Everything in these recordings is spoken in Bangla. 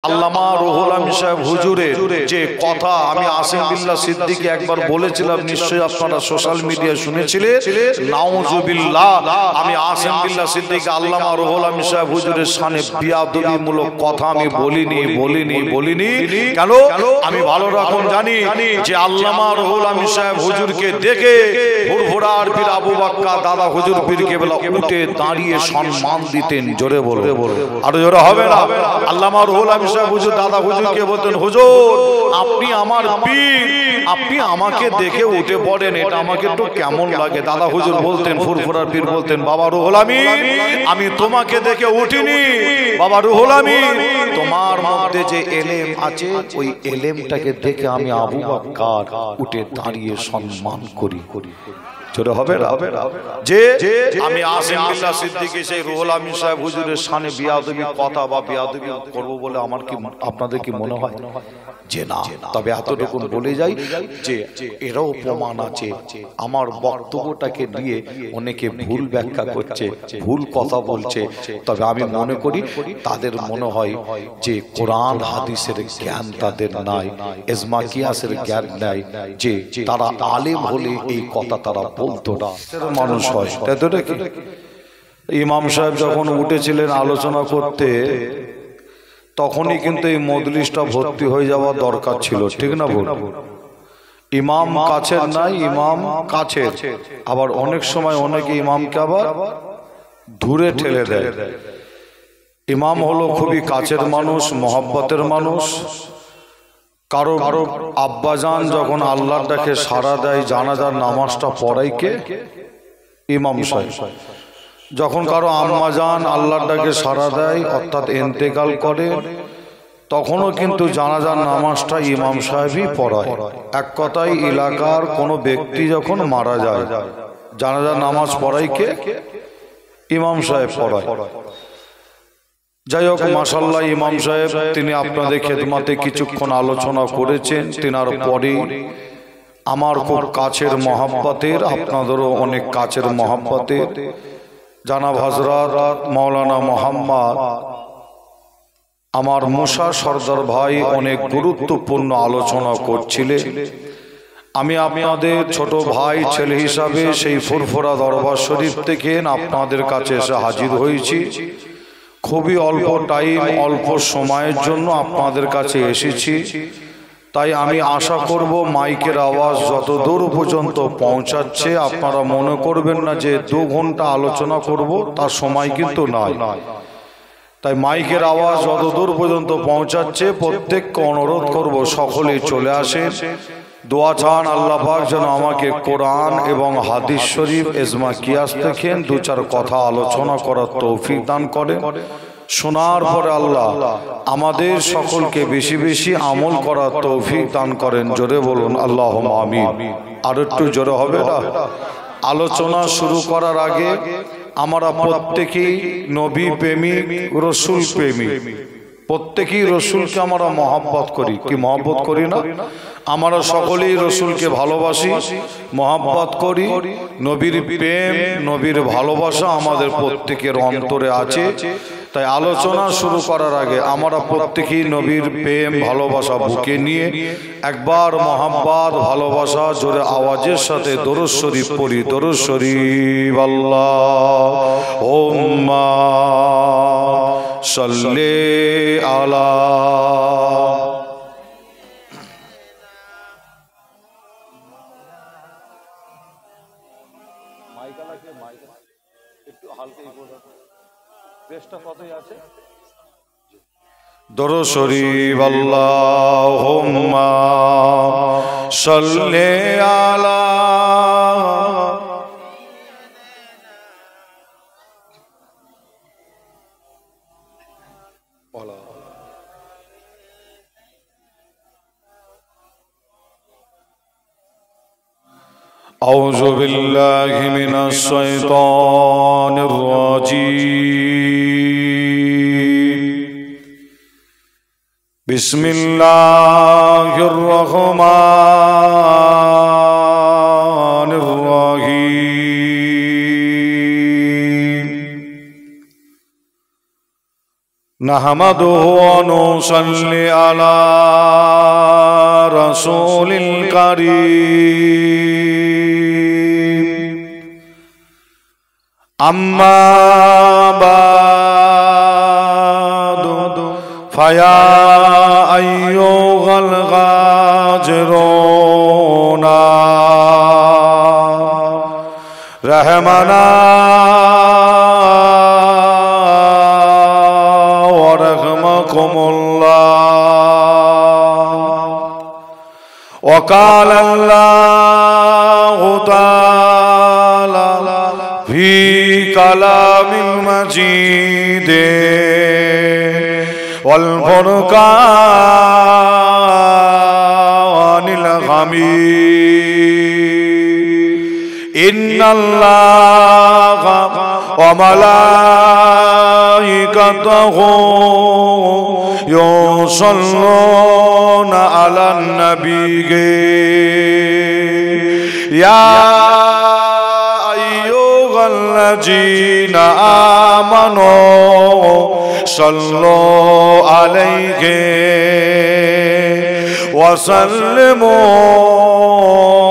আল্লামা রুহুল আমিন সাহেব হুজুরের যে কথা আমি আসিম বিল্লাহ সিদ্দিকী একবার বলেছিলাম, নিশ্চয়ই আপনারা সোশ্যাল মিডিয়ায় শুনেছিলেন। নাউজুবিল্লাহ, আমি আসিম বিল্লাহ সিদ্দিকী আল্লামা রুহুল আমিন সাহেব হুজুরের শানে বিয়াদবিমূলক কথা আমি বলিনি। কেন? আমি ভালো রকম জানি যে আল্লামা রুহুল আমিন সাহেব হুজুরকে দেখে ফুরফুরার পীর আবু বাক্কা দাদা হুজুর পীর কেবলা উঠে দাঁড়িয়ে সম্মান দিতেন। জোরে বলো, আরো জোরে হবে না? আল্লামা রুহুল আমিন সাহেব হুজুর দাদা হুজুরকে বলতেন, হুজুর আপনি আমার পীর, আপনি আমাকে দেখে উঠে পড়েন, এটা আমাকে একটু কেমন লাগে। দাদা হুজুর বলতেন, ফুরফুরার পীর বলতেন, বাবা রুহুল আমিন, আমি তোমাকে দেখে উঠিনি, বাবা রুহুল আমিন তোমার মধ্যে যে এলেম আছে ওই এলেমটাকে দেখে আমি আবু বাক্কার উঠে দাঁড়িয়ে সম্মান করি। জোরে হবে না? যে আমি আসিম বিল্লাহ সিদ্দিকী সেই রুহুল আমিন সাহেব হুজুরের শানে বিয়াদবি কথা বা বিয়াদবি করব বলে আমার কি আপনাদের কি মনে হয় যে না? তবে এতটুকু বলে যাই যে এরও প্রমাণ আছে। আমার বক্তব্যটাকে নিয়ে অনেকে ভুল ব্যাখ্যা করছে, ভুল কথা বলছে। তবে আমি মনে করি তাদের মনে হয় যে কোরআন হাদিসের জ্ঞান তাদের নাই, ইজমা কিয়াসের জ্ঞান নাই, যে তারা আলেম হলে এই কথা তারা বলতো না। মানুষ হয় তাই তো নাকি? ইমাম সাহেব যখন উঠেছিলেন আলোচনা করতে, তখনই কিন্তু এই মজলিসটা ভর্তি হয়ে যাওয়া দরকার ছিল, ঠিক না ভুল? ইমাম কাছের নাই, ইমাম কাছের। আবার অনেক সময় অনেকে ইমামকে আবার দূরে ঠেলে দেয়। ইমাম হলো খুবই কাছের মানুষ, মহব্বতের মানুষ। কারো আব্বাজান যখন আল্লাহর ডাকে সাড়া দেয়, জানাজার নামাজটা পড়াই কে? ইমাম সাহেব। যখন কারো আম্মাজান আল্লাহর ডাকে সাড়া দেয় অর্থাৎ ইন্তেকাল করে, তখনও কিন্তু জানাজার নামাজটা ইমাম সাহেবই পড়ায়। এক কথায় এলাকার কোনো ব্যক্তি যখন মারা যায়, জানাজার নামাজ পড়াই কে? ইমাম সাহেব পড়ায়। যাই হোক, মাশাআল্লাহ ইমাম সাহেব তিনি আপনাদের খেদমতে কিছুক্ষণ আলোচনা করেছেন। তিনার পরে আমার খুব কাছের মহব্বতের, আপনাদেরও অনেক কাছের মহব্বতের জানাব হযরত মাওলানা মোহাম্মদ আমার মুসা সরদার ভাই অনেক গুরুত্বপূর্ণ আলোচনা করছিলেন। আমি আপনাদের ছোট ভাই ছেলে হিসাবে সেই ফুরফুরা দরবার শরীফ থেকে আপনাদের কাছে এসে হাজির হয়েছি। খুবই অল্প টাইম, অল্প সময়ের জন্য আপনাদের কাছে এসেছি। তাই আমি আশা করব মাইকের আওয়াজ যত দূর পর্যন্ত পৌঁছাচ্ছে আপনারা মনে করবেন না যে 2 ঘন্টা আলোচনা করব, তার সময় কিন্তু নাই। তাই মাইকের আওয়াজ যত দূর পর্যন্ত পৌঁছাচ্ছে প্রত্যেককে অনুরোধ করব সকলেই চলে আসেন, দোয়া চান আল্লাহ পাক যেন আমাকে কোরআন এবং হাদিস শরীফ ইজমা কিয়াস থেকে 2-4 কথা আলোচনা করার তৌফিক দান করেন। শোনার পরে আল্লাহ আমাদের সকলকে বেশি বেশি আমল করার তৌফিক দান করেন। জোরে বলুন আল্লাহুম্মা আমিন। আর একটু জোরে হবে না? আলোচনা শুরু করার আগে আমরা প্রত্যেকেই নবী প্রেমিক, রসুল প্রেমিক, প্রত্যেকেই রসুলকে আমরা মহব্বত করি। কি মহব্বত করি না? আমরা সকলেই রসুলকে ভালোবাসি, মহব্বত করি। নবীর প্রেম, নবীর ভালোবাসা আমাদের প্রত্যেকের অন্তরে আছে। তাই আলোচনা শুরু করার আগে আমরা প্রত্যেকেই নবীর প্রেম ভালোবাসা বুকে নিয়ে একবার মহব্বত ভালোবাসা জোরে আওয়াজের সাথে দরুদ শরীফ পড়ি। দরুদ শরীফ আল্লাহুম্মা সাল্লি আলা দরুদ শরীফ আল্লাহুম্মা সাল্লি আলা আউযু বিল্লাহি মিনাশ শাইতানির রাজীম। বিসমিল্লাহির রহমানির রহিম। नहमदुहु व नुसल्ली अला रसूलिल करीम अम्मा बादु फया अय्युहल गाजिरूना रहमना وقال الله تعالى في كلام المجيد والفرقان الحميد إن الله وملائكته يصلون على النبي يا أيها الذين آمنوا صلوا عليه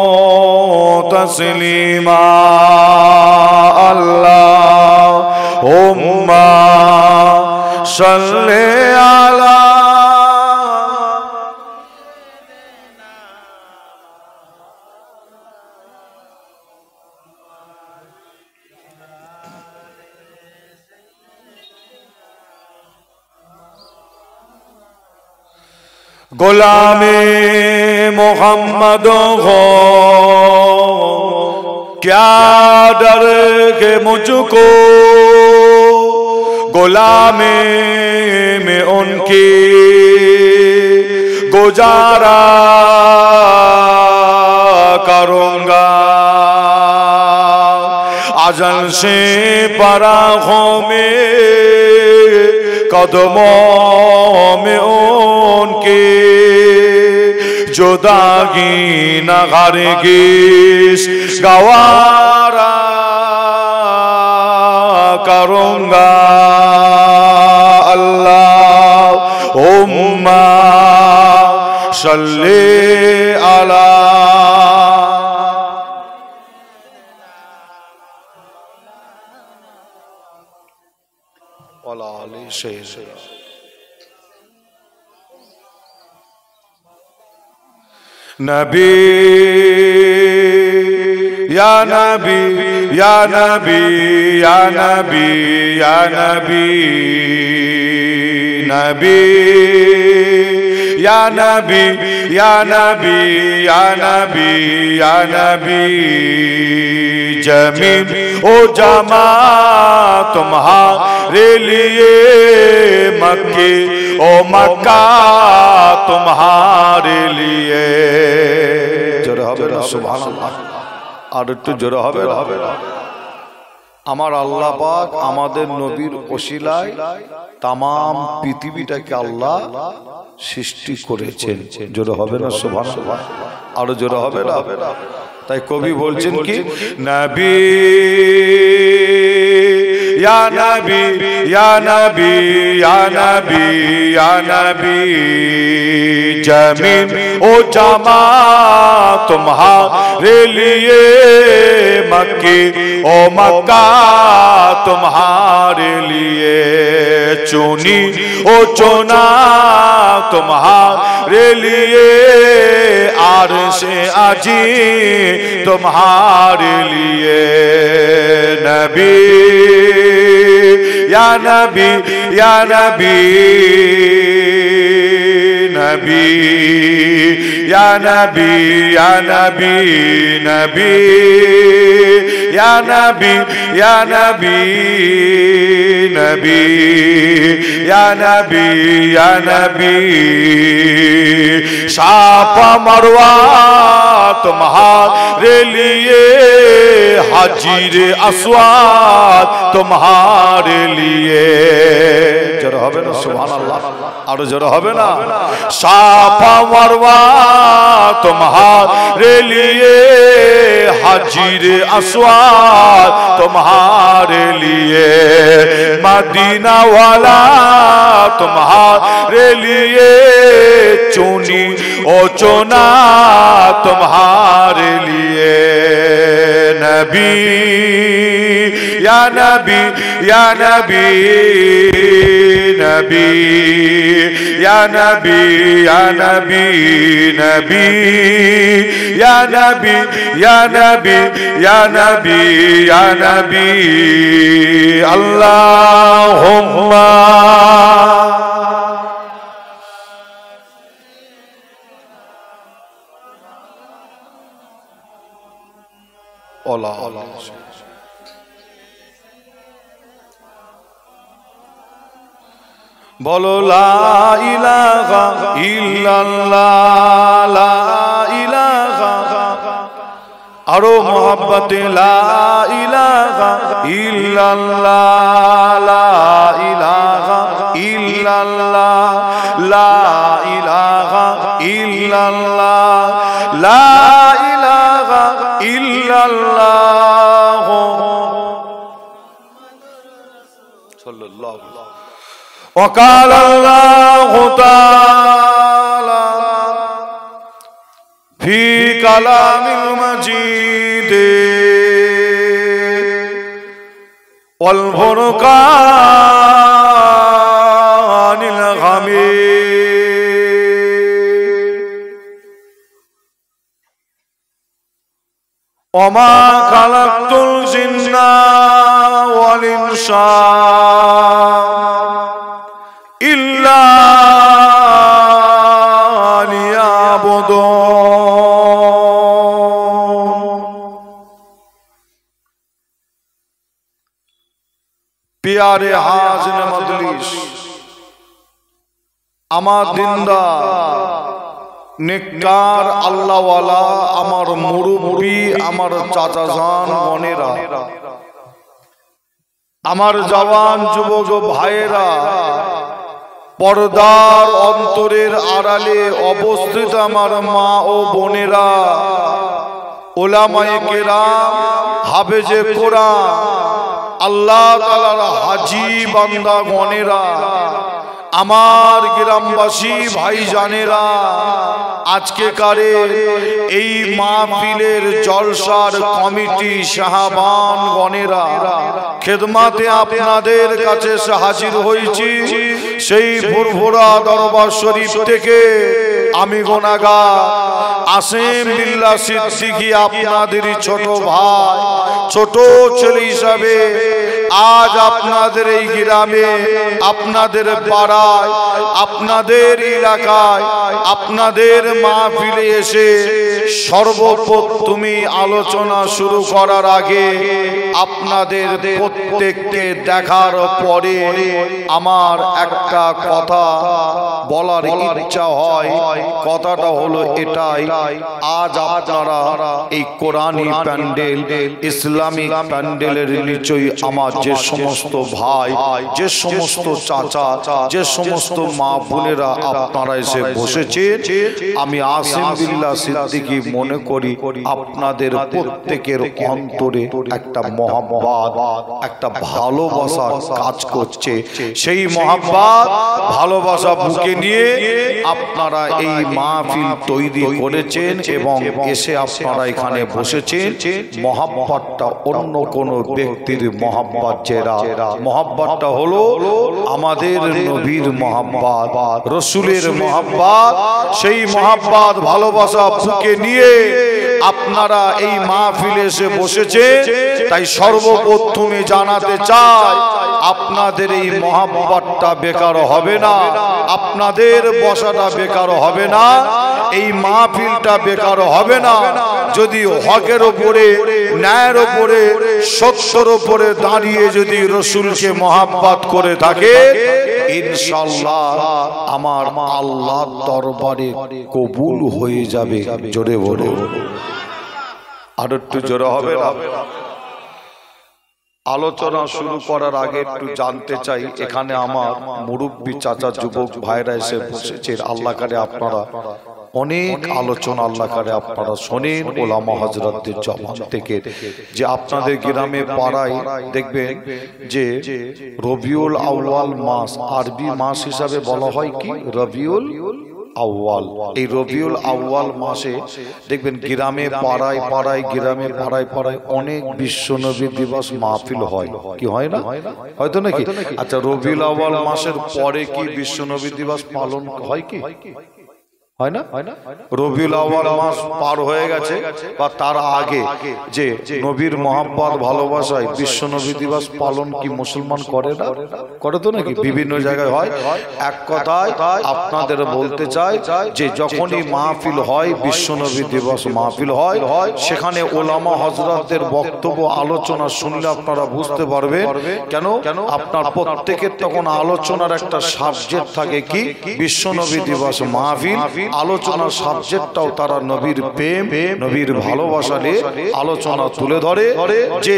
وسلموا تسليما اللهم صل على गुलामे मोहम्मद हो क्या डर के मुझको गुलामे में उनकी गुजारा करूंगा अजल से पराखों में कदमों में उनके जुदागी न हरगिज़ गवारा करूंगा अल्लाहुम्मा सल्ली अला नबी या नबी या नबी या नबी या नबी नबी या नबी या नबी या नबी या नबी जमीन ओ जमा तुम्हारे लिए मक्के ओ मक्का तुम्हारे लिए जोरे হবে না সুবহানাল্লাহ আর একটু জোরে হবে না আমার আল্লাহ পাক আমাদের নবীর ওসিলায় तमाम পৃথিবীটাকে আল্লাহ সৃষ্টি করেছেন জোরে হবে না সুবহানাল্লাহ আর জোরে হবে না তাই কবি বলছেন কি নবী या नबी या नबी या नबी या नबी जमीन ओ जमा तुम्हारे लिए मक्के ओ मक्का तुम्हारे लिए चुनी ओ चुना तुम्हारे लिए आरशे आजी तुम्हारे लिए नबी या नबी या नबी नबी या नबी या नबी नबी या नबी या नबी नबी या नबी या नबी साफा मरवा तुम्हारे लिए हाजिर अस्वाद तुम्हारे लिए जरा হবে না সুবহানাল্লাহ আর জোরে হবে না সাফা মারওয়া तुम्हारे लिए, हाजिर अस्वाद तुम्हारे लिए, मदीना वाला तुम्हारे लिए, चुनी ओ चुना तुम्हारे लिए। नबी या नबी या नबी, नबी या नबी या नबी, नबी या नबी या नबी या नबी या नबी। अल्लाहुम्मा अला अला। बोलो ला इलाहा इल्लल्लाह, ला इलाहा, आरो मोहब्बत ला इलाहा इल्लल्लाह, ला इलाहा इल्लल्लाह, ला इलाहा इल्लल्लाह, ला इलाहा इल्लल्लाह सल्लल्लाहु अलैहि वसल्लम। वक़ाल अल्लाहु ताला फी कलामिल मजीद वल फुरक़ानिल हमीद, वमा खलक़तुल जिन्ना वल इंसा इल्ला लियाबुदून। प्यारे हाज़िर मजलिस, আমার দিনদার নেককার আল্লাহওয়ালা, আমার মুরব্বী, আমার চাচাজান বোনেরা, আমার জওয়ান যুবক ভাইয়েরা, পর্দার অন্তরের আড়ালে অবস্থিত আমার মা ও বোনেরা, উলামায়ে কেরাম, হাফেজে কোরআন, আল্লাহ তাআলার হাজী বান্দা গণেরা, আমার গ্রামবাসী ভাইজানেরা, আজকে কারে এই মাহফিলের জলসার কমিটি সাহাবান গণেরা, খেদমাতে আপনাদের কাছে হাজির হয়েছি। সেই ফুরফুরা দরবার শরীফ থেকে আমি গুনাহগার আসিম বিল্লাহ সিদ্দিকী, আপনাদেরই ছোট ভাই, ছোট ছেলে হিসাবে আজ আপনাদের এই গ্রামে, আপনাদের পাড়ায়, আপনাদের এলাকায়, আপনাদের মাহফিলে এসে সর্বপ্রথমে আলোচনা শুরু করার আগে আপনাদের প্রত্যেককে দেখার পরে আমার একটা কথা বলার ইচ্ছা হয়। কথাটা হলো এটাই, আজ আপনারা এই কোরআনী প্যান্ডেল, ইসলামিক প্যান্ডেলের নিচেই আমার যে সমস্ত ভাই, যে সমস্ত চাচা, যে সমস্ত মা বোনেরা আপনারা এসে বসেছেন, আমি আসিম বিল্লাহ সিদ্দিকী মনে করি আপনাদের প্রত্যেকের অন্তরে একটা মহব্বত, একটা ভালোবাসা কাজ করছে। সেই মহব্বত ভালোবাসা বুকে নিয়ে আপনারা এই মাহফিল তৈরি করেছেন এবং এসে আপনারা এখানে বসেছেন। মহব্বতটা অন্য কোন ব্যক্তির মহব্বত যেরা, মহব্বতটা হলো আমাদের নবীর মহব্বত, রসুলের মহব্বত। সেই মহব্বত ভালোবাসা বুকে নিয়ে আপনারা এই মাহফিলে এসে বসেছেন। তাই সর্বপ্রথমে জানাতে চাই, আপনাদের এই মহব্বতটা বেকার হবে না, আপনাদের বসাটা বেকার হবে না, এই মাহফিলটা বেকার হবে না। যদি হকের ওপরে, ন্যায়ের ওপরে, সত্যের ওপরে দাঁড়িয়ে যদি রসুলকে মহব্বত করে থাকে, ইনশাআল্লাহ আমার আল্লাহর দরবারে কবুল হয়ে যাবে। জোরে বলো, আর একটু জোরে হবে না? আলোচনা শুরু করার আগে একটু জানতে চাই, এখানে আমার মুরব্বী চাচা, যুবক ভাইরা এসে বসেছে। আল্লাহ করে আপনারা অনেক আলোচনা আল্লাহ করে আপনারা শোনেন ওলামা হযরতদের জবান থেকে, যে আপনাদের গ্রামে পাড়ায় দেখবেন যে রবিউল আউয়াল মাস আরবি মাস হিসাবে বলা হয় কি রবিউল আউয়াল। এই রবিউল আউয়াল মাসে দেখবেন গ্রামে পাড়ায় পাড়ায় গ্রামে পাড়ায় পাড়ায় অনেক বিশ্বনবী দিবস মাহফিল হয়, কি হয় না? হয়তো নাকি? আচ্ছা, রবিউল আউয়াল মাসের পরে কি বিশ্বনবী দিবস পালন হয় কি হয় না? রবিউল আউয়াল মাস পার হয়ে গেছে বা তার আগে যে নবীর মহব্বত ভালোবাসায় বিশ্বনবী দিবস পালন কি মুসলমান করে না? করে তো নাকি? বিভিন্ন জায়গায় হয়। এক কথায় আপনাদের বলতে চাই যে যখনই মাহফিল হয়, বিশ্বনবী দিবস মাহফিল হয়, সেখানে ওলামা হযরতদের বক্তব্য আলোচনা শুনলে আপনারা বুঝতে পারবেন কেন আপনার প্রত্যেকের তখন আলোচনার একটা সাবজেক্ট থাকে কি বিশ্বনবী দিবস মাহফিল। আলোচনার সাবজেক্টটাও তারা নবীর প্রেম নবীর ভালোবাসা নিয়ে আলোচনা তুলে ধরে, যে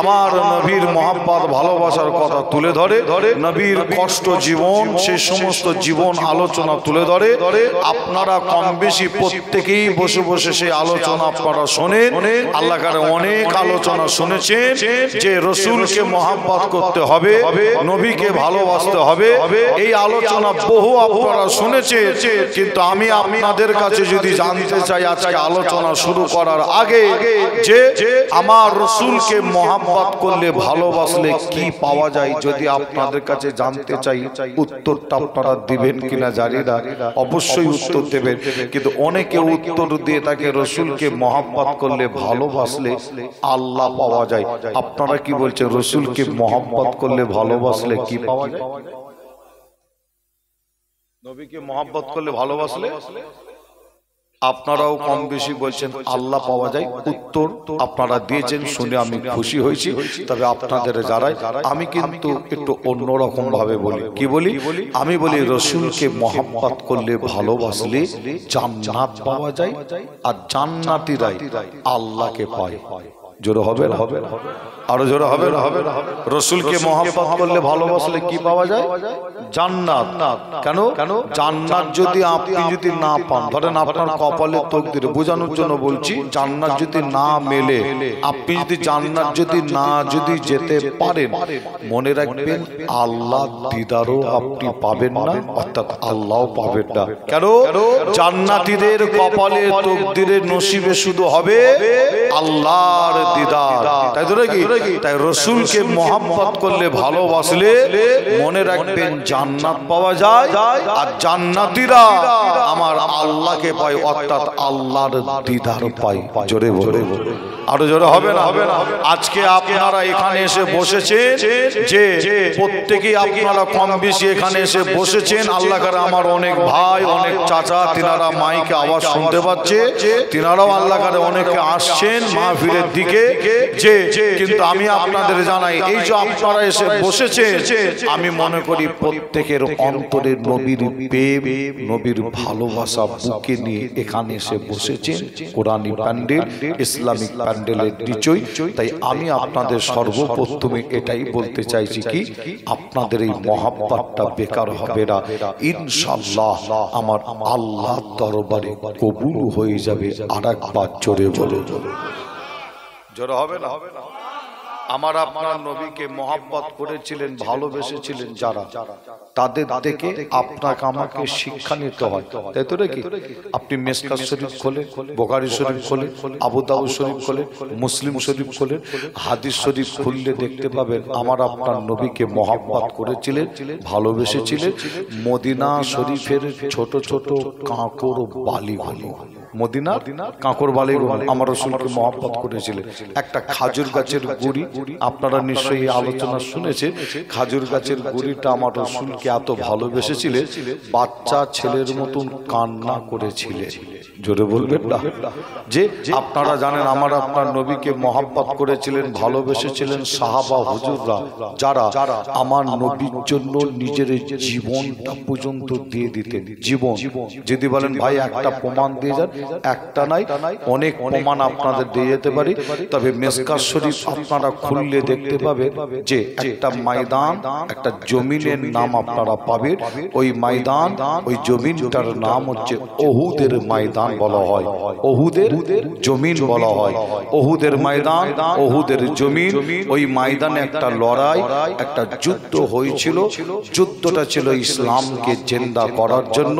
আমার নবীর মহব্বত ভালোবাসার কথা তুলে ধরে, নবীর কষ্ট জীবন সেই সমস্ত জীবন আলোচনা তুলে ধরে। আপনারা কম বেশি প্রত্যেকেই বসে বসে সেই আলোচনা আপনারা শোনেন। আল্লাহ কারে অনেক আলোচনা শুনেছেন যে রসুলকে মহব্বত করতে হবে, নবীকে ভালোবাসতে হবে। এই আলোচনা বহু আপনারা শুনেছেন, কিন্তু আমি আপনাদের কাছে যদি জানতে চাই আজকে আলোচনা শুরু করার আগে যে আমার রসুলকে মহব্বত করলে ভালোবাসলে কি পাওয়া যায়, যদি আপনাদের কাছে জানতে চাই উত্তরটা আপনারা দিবেন কিনা জানি না, অবশ্যই উত্তর দেবেন। কিন্তু অনেকে উত্তর দিয়ে তাকে রসুলকে মহব্বত করলে ভালোবাসলে আল্লাহ পাওয়া যায়। আপনারা কি বলছেন রসুলকে মহব্বত করলে ভালোবাসলে কি পাওয়া যায়? নবীকে মহব্বত করলে ভালোবাসলে আপনারাও কম বেশি বলছেন আল্লাহ পাওয়া যায়। উত্তর আপনারা দিয়েছেন শুনে আমি খুশি হয়েছি। তবে আপনাদের যারাই আমি কিন্তু একটু অন্যরকম ভাবে বলি। কি বলি? আমি বলি রসুলকে মহব্বত করলে ভালোবাসলে জান্নাত পাওয়া যায়, আর জান্নাতীরাই আল্লাহকে পায়। জোরে হবে না? আরো জোরে হবে না? রসুলকে মহব্বত করলে ভালোবাসলে কি পাওয়া যায়? জান্নাত। কেন? জান্নাত যদি আপনি যদি না পান, ধরেন আপনার কপালে তকদির, বোঝানোর জন্য বলছি, জান্নাত যদি না মেলে, আপনি যদি জান্নাত যদি না যদি যেতে পারেন, মনে রাখবেন আল্লাহ দিদারও আপনি পাবেন না, অর্থাৎ আল্লাহও পাবেন না। কেন? জান্নাতীদের কপালে তকদিরের নসিবে শুধু হবে আল্লাহর দিদার, তাই তো নাকি? তাই রসুলকে মহব্বত করলে ভালোবাসলে মনে রাখবেন জান্নাত পাওয়া যায়, আর জান্নাতীরা আমার আল্লাহকে পায়, অর্থাৎ আল্লাহর দিদার পায়। জোরে বলে আরো জোরে হবে না? আজকে আপনারা এখানে এসে বসেছেন, যে প্রত্যেকেই আপনারা কম বেশি এখানে এসে বসেছেন। আল্লাহ করে আমার অনেক ভাই অনেক চাচা তিনারা মাইকে আওয়াজ শুনতে পাচ্ছে, তিনারাও আল্লাহ করে অনেকে আসছেন মাহফিলের দিকে। যে কিন্তু আমি আপনাদের জানাই এই যে আপনারা এসে বসেছেন, আমি মনে করি প্রত্যেকের অন্তরে নবীর প্রেম নবীর ভালোবাসা বুকে নিয়ে এখানে এসে বসেছেন। কোরআনী প্যান্ডেল ইসলামিক প্যান্ডেলের নিচই। তাই আমি আপনাদের সর্বপ্রথমে এটাই বলতে চাইছি কি আপনাদের এই মহব্বতটা বেকার হবে না, ইনশাআল্লাহ আমার আল্লাহর দরবারে কবুল হয়ে যাবে। আরেকবার জোরে বলে জোরে হবে না? আমার আপনার নবীকে মহব্বত করেছিলেন, ভালোবেসেছিলেন যারা, তাদের থেকে আপনাকে আমাকে শিক্ষা নিতে হয়, তাই তো নাকি? আপনি মিশকাত শরীফ খোলেন, বুখারী শরীফ খোলেন, আবু দাউদ শরীফ খোলেন, মুসলিম শরীফ খোলেন, হাদিস শরীফ খুললে দেখতে পাবেন আমার আপনার নবীকে মহব্বত করেছিলেন, ভালোবেসেছিলেন। মদিনা শরীফের ছোট ছোট কাঁকড় বালিগুলো, মদিনা কাঁকড় বালিগুলো আমার রাসূলকে মহব্বত করেছিলেন। একটা খাজুর গাছের গুড়ি, আপনারা নিশ্চয়ই আলোচনা শুনেছেন, খাজুর গাছের গুড়িটা আমার রাসূলকে এত ভালোবেসেছিলেন, বাচ্চা ছেলের মতন কান্না করেছিলেন। জোরে বলবেন না? যে আপনারা জানেন আমার আপনার নবীকে মহব্বত করেছিলেন, ভালোবেসেছিলেন সাহাবা হুজুররা, যারা আমার নবীর জন্য নিজের জীবনটা পর্যন্ত দিয়ে দিতেন। জীবন যদি বলেন ভাই একটা প্রমাণ দিয়ে যান, একটা নাই, অনেক প্রমাণ আপনাদের দিয়ে যেতে পারি। তবে মিশকাত শরীফ আপনারা খুললে দেখতে পাবেন যে একটা ময়দান, একটা জমিনের নাম আপনারা পাবেন। ওই ময়দান, ওই জমিনটার নাম হচ্ছে ওহুদের ময়দান বলা হয়, ওহুদের জমিন বলা হয়। ওহুদের ময়দান, ওহুদের জমিন। ওই ময়দানে একটা লড়াই, একটা যুদ্ধ হয়েছিল। যুদ্ধটা ছিল ইসলামকে জিন্দা করার জন্য,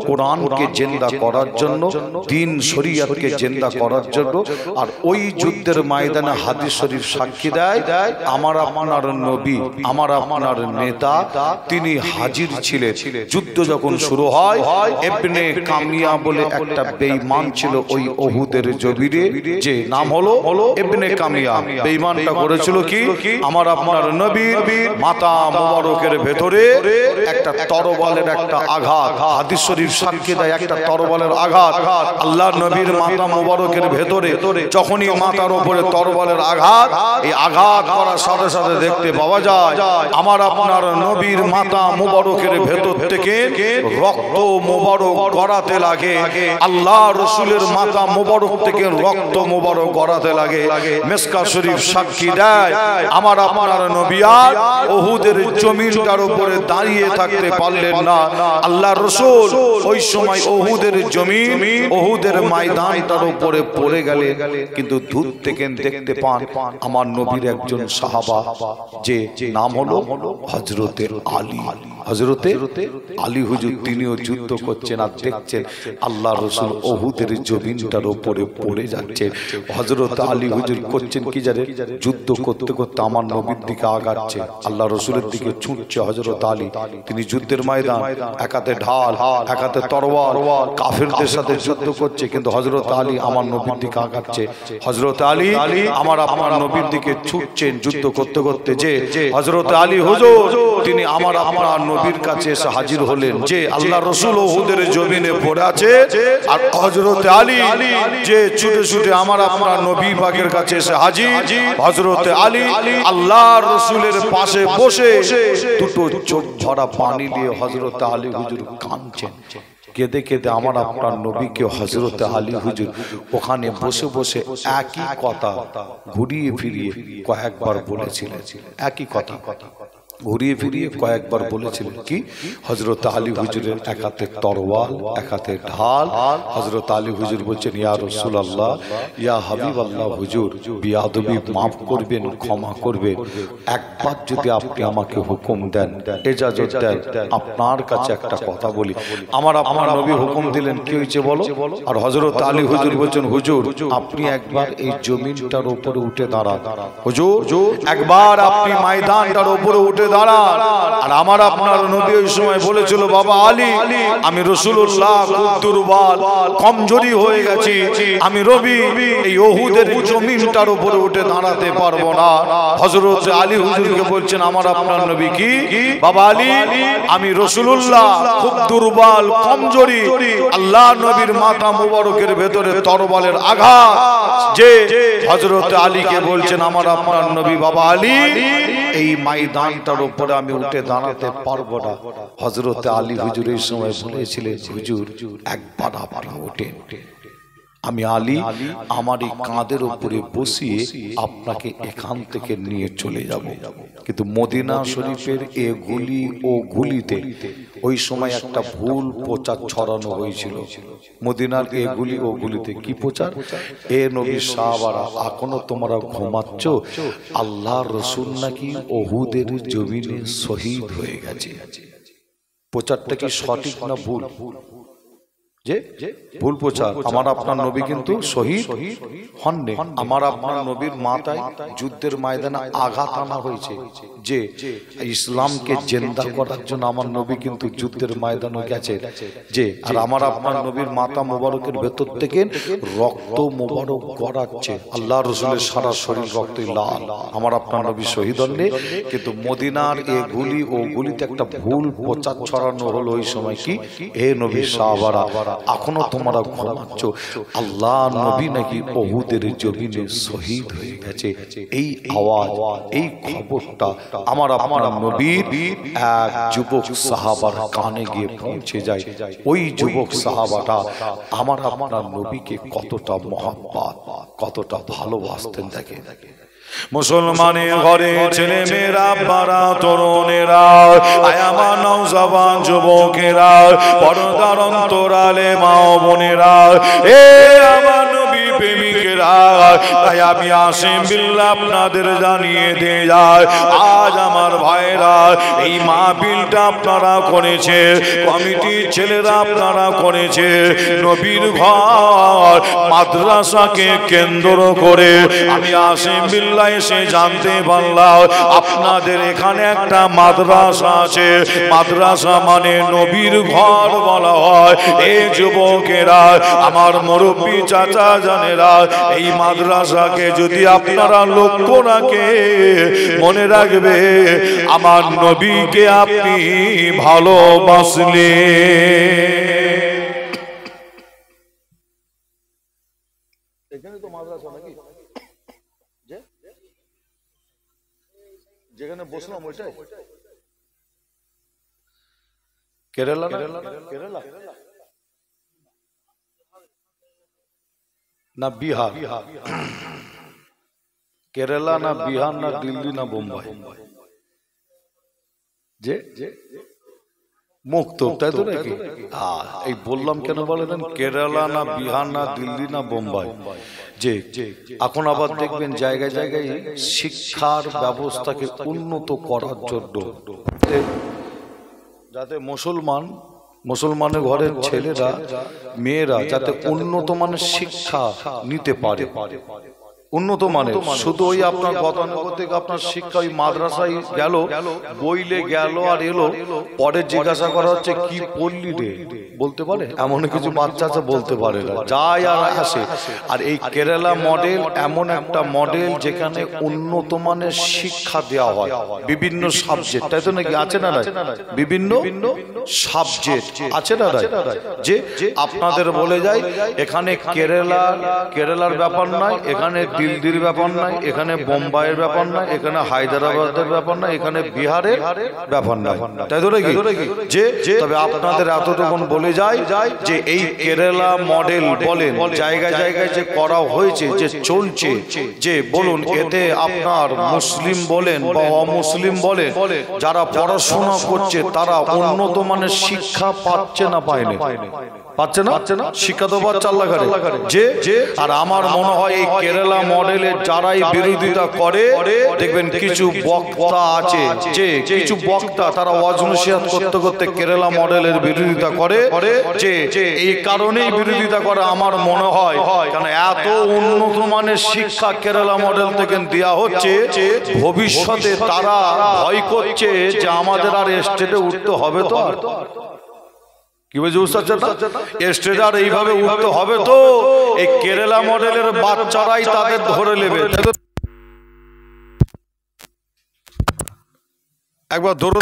কোরআনকে জিন্দা করার জন্য, দ্বীন শরীয়তকে জিন্দা করার জন্য। আর ওই যুদ্ধের ময়দানে হাদিস শরীফ সাক্ষী দেয় আমার আপনার নবী, আমার আপনার নেতা তিনি হাজির ছিলেন। যুদ্ধ যখন শুরু হয়, ইবনে কামিয়া বলে একটা বেঈমান ছিল ওই ওহুদের জমিনে, যে নাম হলো ইবনে কামিয়া। বেঈমানটা করেছিল কি, আমার আপনার নবীর মাথা মোবারকের ভেতরে একটা তরবালের একটা আঘাত, হাদিস শরীফ সাক্ষী দেয় একটা তরবালের আঘাত আল্লাহর নবীর মাথা মোবারকের ভেতরে। যখনই মাথার উপরে তরবালের আঘাত, এই আঘাত করার সাথে সাথে দেখতে পাওয়া যায় আমার আপনার নবীর মাথা মোবারকের ভেতর থেকে রক্ত মোবারক গড়াতে লাগে। আল্লাহ রসুলের মাথা মোবারক থেকে রক্ত মোবারক গড়াতে লাগে। মিশকাত শরীফ সাক্ষী দেয় আমার আপনার নবী আর ওহুদের জমিনটার উপরে দাঁড়িয়ে থাকতে পারলেন না। আল্লাহ রসুল ওই সময় ওহুদের জমিন, ওহুদের ময়দানটার উপরে পড়ে গেলে, কিন্তু দূর থেকে দেখতে পান আমার নবীর একজন সাহাবা, যে নাম হলো হযরতে আলী। হযরতে আলী হুজুর তিনিও যুদ্ধ করছেন আর দেখছেন আল্লাহ রসুল ওহুদের জমিনটার উপরে পড়ে যাচ্ছে। হযরত আলী হুজুর করছেন কি জানেন, যুদ্ধ করতে করতে আমার নবীর দিকে আগাচ্ছে, আল্লাহ রসুলের দিকে ছুটছে হযরত আলী। তিনি যুদ্ধের ময়দান, এক হাতে ঢাল, এক হাতে তরোয়ার, কাফেরদের সাথে যুদ্ধ করছে, কিন্তু হযরত আলী আমার নবীর দিকে আগাচ্ছে। হযরত আলী আমার আপনার নবীর দিকে ছুটছেন যুদ্ধ করতে করতে। যে হযরত আলী হুজুর তিনি আমার আপনার নবীর কাছে এসে হাজির হলেন, যে আল্লাহ রসুল ওহুদের জমিনে পড়ে আছে, আর হযরত আলী যে ছুটে ছুটে আমার আপনার নবী পাকের কাছে এসে হাজির। হযরত আলী আল্লাহ রসুলের পাশে বসে দুটো চোখ ভরা পানি দিয়ে হযরত আলী হুজুর কাঁদছেন। কেঁদে কেঁদে আমার আপনার নবীকে হযরত আলী হুজুর ওখানে বসে বসে একই কথা ঘুরিয়ে ফিরিয়ে কয়েকবার বলেছিলেন। একই কথা ঘুরিয়ে ফিরিয়ে কয়েকবার বলেছিলেন কি, হযরত আলী হুজুরের এক হাতে তরোয়াল, এক হাতে ঢাল। হযরত আলী হুজুর বলছেন, ইয়া রাসূলুল্লাহ, ইয়া হাবিবাল্লাহ হুজুর, বিয়াদবি মাফ করবেন, ক্ষমা করবেন। একবার যদি আপনি আমাকে হুকুম দেন, ইজাজত দেন, আপনার কাছে একটা কথা বলি। আমার আপনার নবী হুকুম দিলেন, কি হয়েছে বলো? আর হযরত আলী হুজুর বলছেন, হুজুর আপনি একবার এই জমিনটার উপরে উঠে দাঁড়ান। হুজুর একবার আপনি ময়দানটার উপরে উঠে দাঁড়ান। আর আমার আপনার নবী ওই সময় বলেছিল, বাবা আলী, আমি রাসূলুল্লাহ খুব দুর্বল, কমজোরি হয়ে গেছি, আমি রবি এই ওহুদের জমিনটার উপরে উঠে দাঁড়াতে পারবো না। হযরত আলী হুজুরকে বলছেন আমার আপনার নবী, কি বাবা আলী, আমি রাসূলুল্লাহ খুব দুর্বল, কমজোরি। আল্লাহ নবীর মাথা মুবারকের ভেতরে তরবালের আঘাত। যে হযরত আলীকে বলছেন আমার আপনার নবী, বাবা আলী, এই ময়দানটার উপরে আমি উঠে দাঁড়াতে পারবো না। হযরত আলী হুজুর এই সময় বলেছিলেন, হুজুর একবার আপনি ওঠেন, আমি আলী আমার এই কাঁধের উপরে বসিয়ে আপনাকে এখান থেকে নিয়ে চলে যাব। কিন্তু মদিনা শরীফের এ গুলি ও গুলিতে ওই সময় একটা ভুল প্রচার ছড়ানো হয়েছিল। মদিনার এ গুলি ও গুলিতে কি প্রচার, এ নবীর সাহাবারা এখনো তোমরা ঘুমাচ্ছ, আল্লাহর রাসূল নাকি ওহুদের জমিনে শহীদ হয়ে গেছে। প্রচারটা কি সঠিক না ভুল? যে ভুল প্রচার। আমার আপনার নবী কিন্তু শহীদ হননি। আমার আপনার নবীর মাথায় যুদ্ধের ময়দানে আঘাত আনা হয়েছে, যে ইসলামকে জিন্দা করার জন্য আমার নবী কিন্তু যুদ্ধের ময়দানে গেছে। যে আর আমার আপনার নবীর মাথা মোবারকের ভেতর থেকে রক্ত মোবারক গড়াচ্ছে, আল্লাহ রসুলের সারা শরীর রক্তে লাল। আমার আপনার নবী শহীদ হননি, কিন্তু মদিনার এ গুলি ও গুলিতে একটা ভুল প্রচার ছড়ানো হলো ওই সময়, কি এ নবীর সাহাবারা এখনো তোমরা ঘুমাচ্ছ। আল্লাহ নবী নাকি উহুদের জমিনে শহীদ হয়ে গেছে। এই আওয়াজ, এই খবরটা আমার আপনার নবীর এক যুবক সাহাবার কানে গিয়ে পৌঁছে যায়। ওই যুবক সাহাবাটা আমার আপনার নবীকে কতটা মহব্বত, কতটা ভালোবাসতেন দেখে। মুসলমানের ঘরে ছেলে মেয়েরা, বারা তরুণেরা, আমার নওজওয়ান যুবকেরা, পর্দার অন্তরালে মা ও বোনেরা, এ আমার নবী প্রেমিকেরা, তাই আমি আসিম বিল্লাহ আপনাদের জানিয়ে দিয়ে যায়, আজ আমার ভাইরা এই মাহফিলটা আপনারা করেছে, কমিটির ছেলেরা আপনারা করেছে, নবীর ঘর মাদ্রাসাকে কেন্দ্র করে আমি আসিম বিল্লাহ এসে জানতে পারলাম আপনাদের এখানে একটা মাদ্রাসা আছে। মাদ্রাসা মানে নবীর ঘর বলা হয়। এই যুবকেরা, আমার মুরব্বী চাচা জানেরা, এই মাদ্রাসাকে যদি আপনারা লক্ষ্য রাখে, মনে রাখবে আমার নবীকে আপনি ভালোবাসলে। এখানে তো মাদ্রাসা নাকি, যেখানে বসলাম ওইটাই কেরালা, কেরালা না বিহার, কেরালা না বিহার না দিল্লি না বোম্বাই, যে মুক্ত, তাই তো নাকি? এই বললাম কেন বলেন, কেরালা না বিহার না দিল্লি না বোম্বাই। যে এখন আবার দেখবেন জায়গায় জায়গায় শিক্ষার ব্যবস্থাকে উন্নত করার জন্য, যাতে মুসলমানের ঘরের ছেলেরা মেয়েরা যাতে উন্নত মানের শিক্ষা নিতে পারে, উন্নত মানের। শুধু ওই আপনার গতানুগতিক আপনার শিক্ষা ওই মাদ্রাসায় গেল, বইলে গেল আর এলো, পরে জিজ্ঞাসা করা হচ্ছে কি পড়লি রে, বলতে পারে? এমন কিছু বাচ্চা আছে বলতে পারে না, যায় আর আসে। আর এই কেরালা মডেল এমন একটা মডেল যেখানে উন্নত মানের শিক্ষা দেওয়া হয়, বিভিন্ন সাবজেক্ট, তাই তো নাকি? আছে না না? বিভিন্ন সাবজেক্ট আছে না? যে আপনাদের বলে যায় এখানে কেরালার ব্যাপার নয়, এখানে দিল্লির ব্যাপার নাই, এখানে বোম্বাইয়ের ব্যাপার নাই, এখানে হায়দ্রাবাদের ব্যাপার নাই, এখানে বিহারের ব্যাপার নাই, তাই তো নাকি? যে তবে আপনাদের এতটুকু বলে যায় যে এই কেরালা মডেল বলেন জায়গায় জায়গায় যে করা হয়েছে, যে চলছে, যে বলুন এতে আপনার মুসলিম বলেন বা অমুসলিম বলেন, যারা পড়াশোনা করছে তারা উন্নত মানের শিক্ষা পাচ্ছে না, পায়নি, পাচ্ছে না, শিক্ষা তো পাচ্ছে আল্লাহ ঘরে। যে আর আমার মনে হয় এই কেরালা মডেলের যারাই বিরোধিতা করে, দেখবেন কিছু বক্তা আছে, যে কিছু বক্তা তারা ওয়াজ নসিহত করতে করতে কেরালা মডেলের বিরোধিতা করে, যে এই কারণেই বিরোধিতা করে আমার মনে হয়, কারণ এত উন্নত মানের শিক্ষা কেরালা মডেল থেকে দেওয়া হচ্ছে, ভবিষ্যতে তারা ভয় করছে যে আমাদের আর স্টেজে উঠতে হবে তো, কি বলছে উস্তাদ চাচা, স্টেজে আর এইভাবে উঠতে হবে তো, এই কেরালা মডেলের বাচ্চারাই তাদের ধরে নেবে। একবার ধরো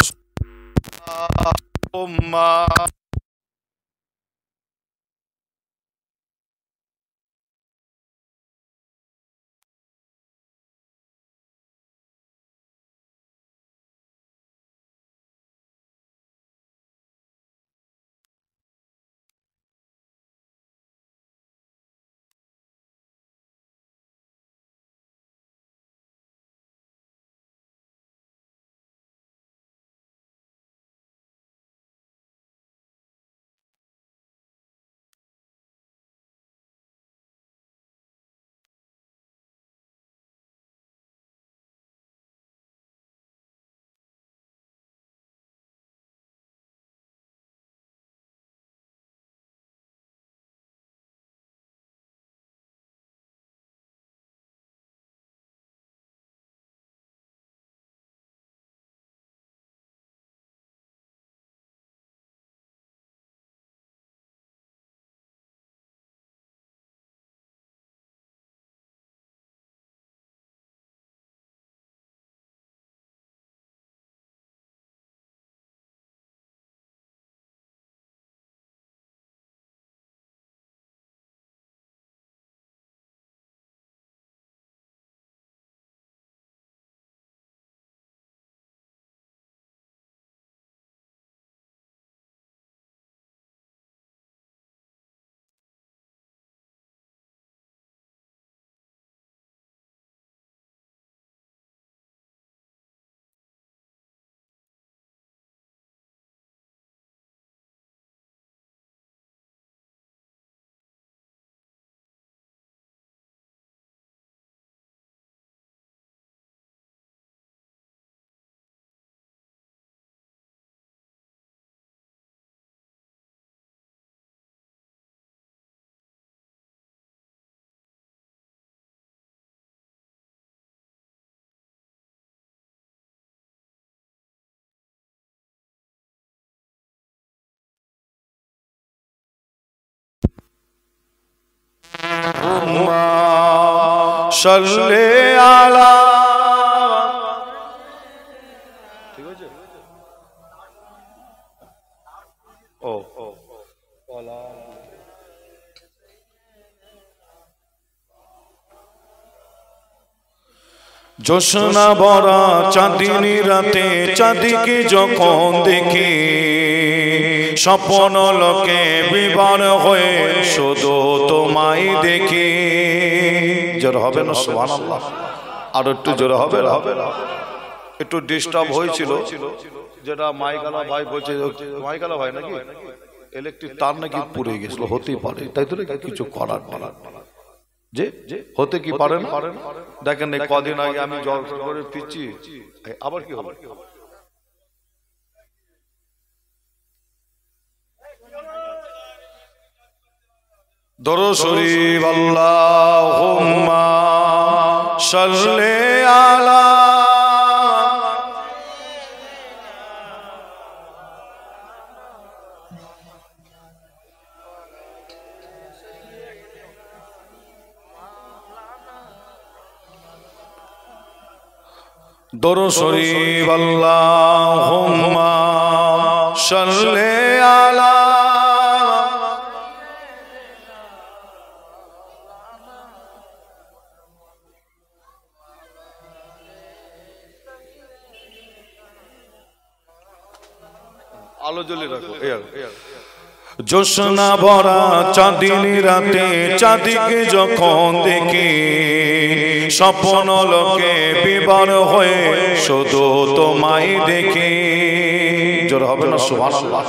হুম্মা সাল্লি আলা। ঠিক আছে। ও জোছনা ভরা চাঁদিনী রাতে চাঁদিকে যখন দেখি স্বপ্ন লোকে বিবার হয়ে শুধু তোমায় দেখি। জোর হবে না সুবহানাল্লাহ? আর একটু জোরে হবে না? একটু ডিস্টার্ব হয়েছিল, যেটা মাইকালা ভাই বলছে, মাইকালা ভাই নাকি ইলেকট্রিক তার নাকি পুড়ে গেছিল, হতেই পারে, তাই তো কিছু করার যে হতে কি পারে না। দেখেন এই কদিন আগে আমি জল করে পিচ্ছি, আবার কি হবে? দরুদ শরীফ আল্লাহুম্মা সাল্লি আলা। দরুদ শরীফ আল্লাহুম্মা সাল্লি আলা। আলো জ্বলে রাখো। জোছনা ভরা চাঁদিনী রাতে চাঁদিকে যখন দেখি স্বপ্ন লোকে বিবার হয়ে শুধু তোমায় দেখি। জোর হবে না সুবহানাল্লাহ?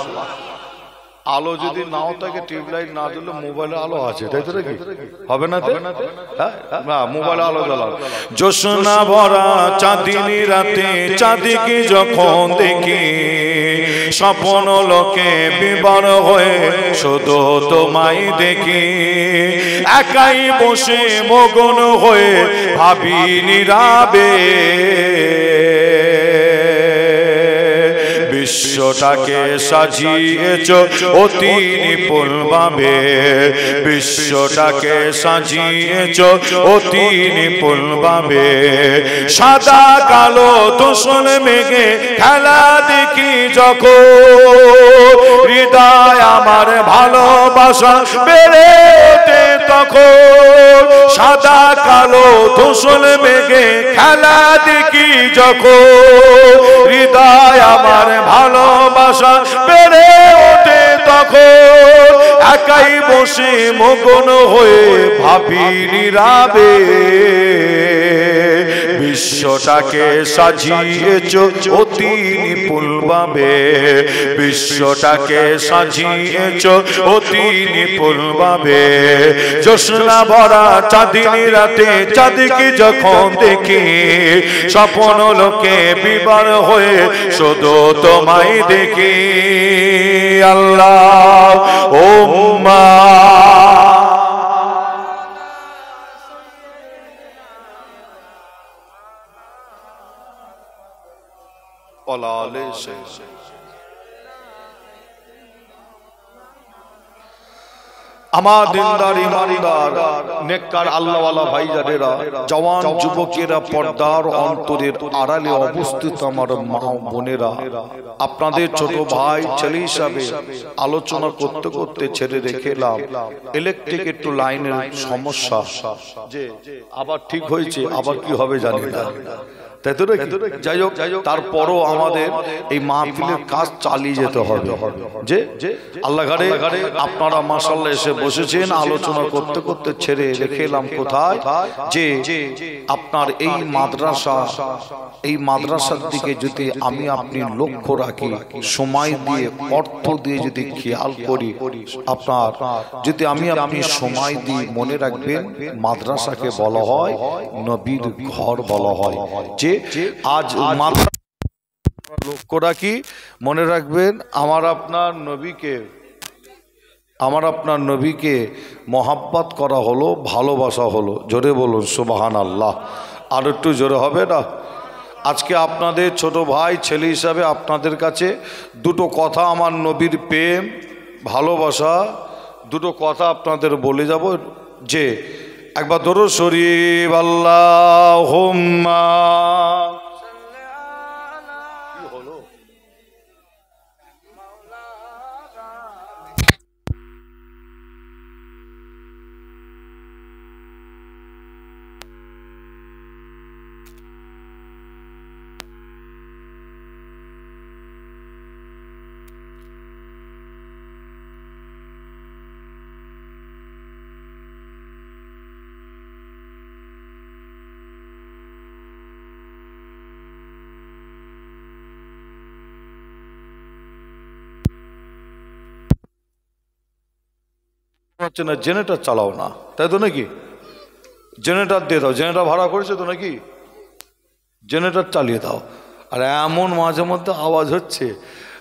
আলো যদি নাও থাকে, টিউবলাইট না জ্বললে মোবাইলে আলো আছে, তাই তো নাকি? হবে না? না, মোবাইলে আলো জ্বালাও। জোছনা ভরা চাঁদিনী রাতে চাঁদিকে যখন দেখি স্বপ্ন লোকে বিবার হয়ে শুধু তোমায় দেখি। একাই বসে মগন হয়ে ভাবি নীরবে বিশ্বটাকে সাজিয়েছ অতি নিপুণ ভাবে। বিশ্বটাকে সাজিয়েছ অতি নিপুণ ভাবে। সাদা কালো ধূসর মেঘে খেলা দেখি যখন হৃদয় আমার ভালোবাসা বেড়ে ওঠে তখন। সাদা কালো ধূসর মেঘে খেলা দেখি যখন হৃদয় আমার ভালোবাসা বেড়ে ওঠে তখন। একাই বসে মগন হয়ে ভাবি নীরবে বিশ্বটাকে সাজিয়েছ অতি নিপুণ ভাবে। বিশ্বটাকে সাজিয়েছ অতি নিপুণ ভাবে। জোছনা ভরা চাঁদিনী রাতে চাঁদিকে যখন দেখি স্বপ্ন লোকে বিবার হয়ে শুধু তোমায় দেখি। আল্লাহুম্মা ওয়ালা আলি সাইয়্যিদ। আমার দিনদার ইমানদার নেককার আল্লাহওয়ালা ভাইজানেরা, জওয়ান যুবকেরা, পর্দার অন্তরের আড়ালে অবস্থিত আমার মা বোনেরা, আপনাদের ছোট ভাই ছেলে হিসাবে আলোচনা করতে করতে ছেড়ে রেখেলাম ইলেকট্রিক একটু লাইনের সমস্যা, যে আবার ঠিক হয়েছে, আবার কি হবে জানি না, তাই তো নাকি? যাই হোক, তারপরও আমাদের এই মাহফিলের কাজ চালিয়ে যেতে হবে। যে আল্লাহ ঘরে আপনারা মাশাআল্লাহ এসে বসেছেন, আলোচনা করতে করতে ছেড়ে রেখে এলাম কোথায়, যে আপনার এই মাদ্রাসা, এই মাদ্রাসার দিকে যদি আমি আপনি লক্ষ্য রাখি, সময় দিয়ে অর্থ দিয়ে যদি খেয়াল করি, আপনার যদি আমি আপনি সময় দিই, মনে রাখবেন মাদ্রাসাকে বলা হয় নবীর ঘর বলা হয়। যে আজ লক্ষ্য রাখি, মনে রাখবেন আমার আপনার নবীকে মহাব্বত করা হলো, ভালোবাসা হলো। জোরে বলুন সুবহানাল্লাহ। আর একটু জোরে হবে না? আজকে আপনাদের ছোট ভাই ছেলে হিসাবে আপনাদের কাছে দুটো কথা, আমার নবীর প্রেম ভালোবাসা, দুটো কথা আপনাদের বলে যাব। যে একবার দরুদ শরীফ আল্লাহুম্মা কি হলো হচ্ছে না? জেনারেটর চালাও না, তাই তো নাকি? জেনারেটর দিয়ে দাও, জেনারেটর ভাড়া করেছে তো নাকি? জেনারেটর চালিয়ে দাও। আর এমন মাঝে মধ্যে আওয়াজ হচ্ছে,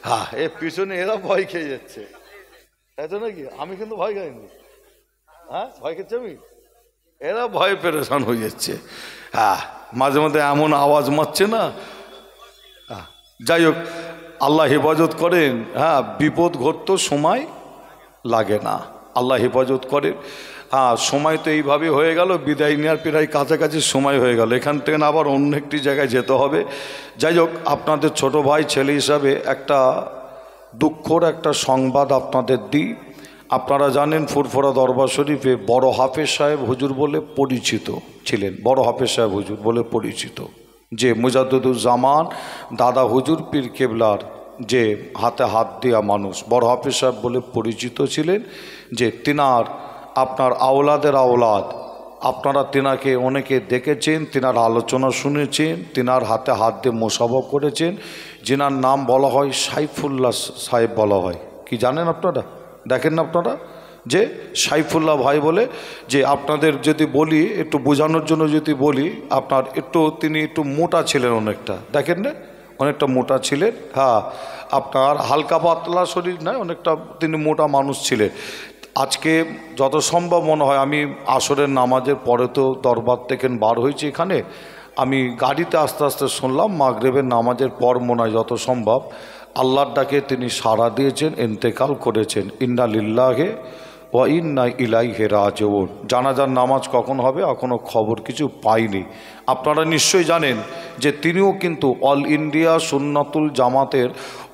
হ্যাঁ এ পিছনে এরা ভয় খেয়ে যাচ্ছে, তাই তো নাকি? আমি কিন্তু ভয় খাইনি। হ্যাঁ ভয় খেয়েছি আমি, এরা ভয় পেরেশান হয়ে যাচ্ছে। হ্যাঁ মাঝে মধ্যে এমন আওয়াজ মারছে না। যাই হোক, আল্লাহ হেফাজত করেন। হ্যাঁ বিপদ ঘটতো সময় লাগে না, আল্লাহ হেফাজত করেন। হ্যাঁ সময় তো এইভাবে হয়ে গেল, বিদায় নেওয়ার প্রায় কাছাকাছি সময় হয়ে গেল, এখান থেকে আবার অন্য একটি জায়গায় যেতে হবে। যাই হোক, আপনাদের ছোট ভাই ছেলে হিসাবে একটা দুঃখর একটা সংবাদ আপনাদের দিই। আপনারা জানেন ফুরফুরা দরবার শরীফে বড় হাফেজ সাহেব হুজুর বলে পরিচিত ছিলেন, বড় হাফেজ সাহেব হুজুর বলে পরিচিত, যে মুজাদ্দিদুজ্জামান দাদা হুজুর পীর কেবলার যে হাতে হাত দেওয়া মানুষ, বড় হাফেজ সাহেব বলে পরিচিত ছিলেন। যে তিনার আপনার আওলাদের আওলাদ, আপনারা তিনাকে অনেকে দেখেছেন, তিনার আলোচনা শুনেছেন, তিনার হাতে হাত দিয়ে মোসাফা করেছেন। যিনার নাম বলা হয় সাইফুল্লাহ সাহেব বলা হয়। কি জানেন আপনারা? দেখেন না আপনারা যে সাইফুল্লাহ ভাই বলে, যে আপনাদের যদি বলি একটু বোঝানোর জন্য যদি বলি, আপনার একটু তিনি একটু মোটা ছিলেন অনেকটা, দেখেন না অনেকটা মোটা ছিলেন। হ্যাঁ আপনার হালকা পাতলা শরীর নয়, অনেকটা তিনি মোটা মানুষ ছিলেন। আজকে যত সম্ভব মনে হয়, আমি আসরের নামাজের পরে তো দরবার থেকে বার হয়েছি এখানে, আমি গাড়িতে আস্তে আস্তে শুনলাম মাগরিবের নামাজের পর মনে হয় যত সম্ভব আল্লাহর ডাকে তিনি সাড়া দিয়েছেন, ইন্তেকাল করেছেন। ইন্না লিল্লাহি ওয়া ইন্না ইলাইহি রাজিউন। জানাজার নামাজ কখন হবে এখনও খবর কিছু পাইনি। আপনারা নিশ্চয়ই জানেন যে তিনিও কিন্তু অল ইন্ডিয়া সুন্নাতুল জামাতের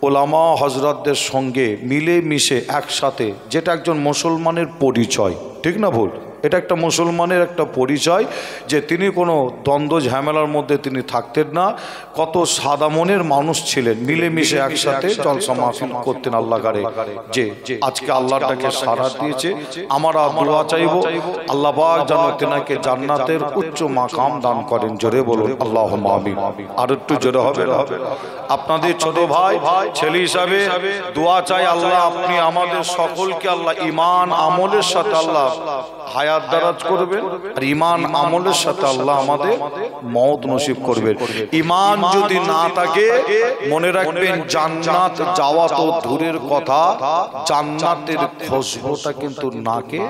ওলামা হজরতদের সঙ্গে মিলে মিশে একসাথে, যেটা একজন মুসলমানের পরিচয়, ঠিক না ভুল? এটা একটা মুসলমানের একটা পরিচয়, যে তিনি কোনো দ্বন্দ্ব ঝামেলার মধ্যে তিনি থাকতেন না। কত সাদা মনের মানুষ ছিলেন, মিলেমিশে একসাথে জলসা মাহফিল করতেন আল্লাহ গারে। যে আজকে আল্লাহটাকে সাড়া দিয়েছে, আমরা দোয়া চাইব আল্লাহ পাক যেন তেনাকে জান্নাতের উচ্চ মাকাম দান করেন। জোরে বলুন আল্লাহুম্মা আমিন। আর একটু জোরে হবে না? আপনাদের ছোট ভাই ছেলে হিসাবে দোয়া চাই, আল্লাহ আপনি আমাদের সকলকে আল্লাহ ঈমান আমলের সাথে আল্লাহ হায়াত দারাজ করবেন, আর ঈমান আমলের সাথে আল্লাহ আমাদের মওত নসিব করবেন। ঈমান যদি না থাকে মনে রাখবেন জান্নাত যাওয়া তো দূরের কথা, জান্নাতের খুশবুটা কিন্তু নাকে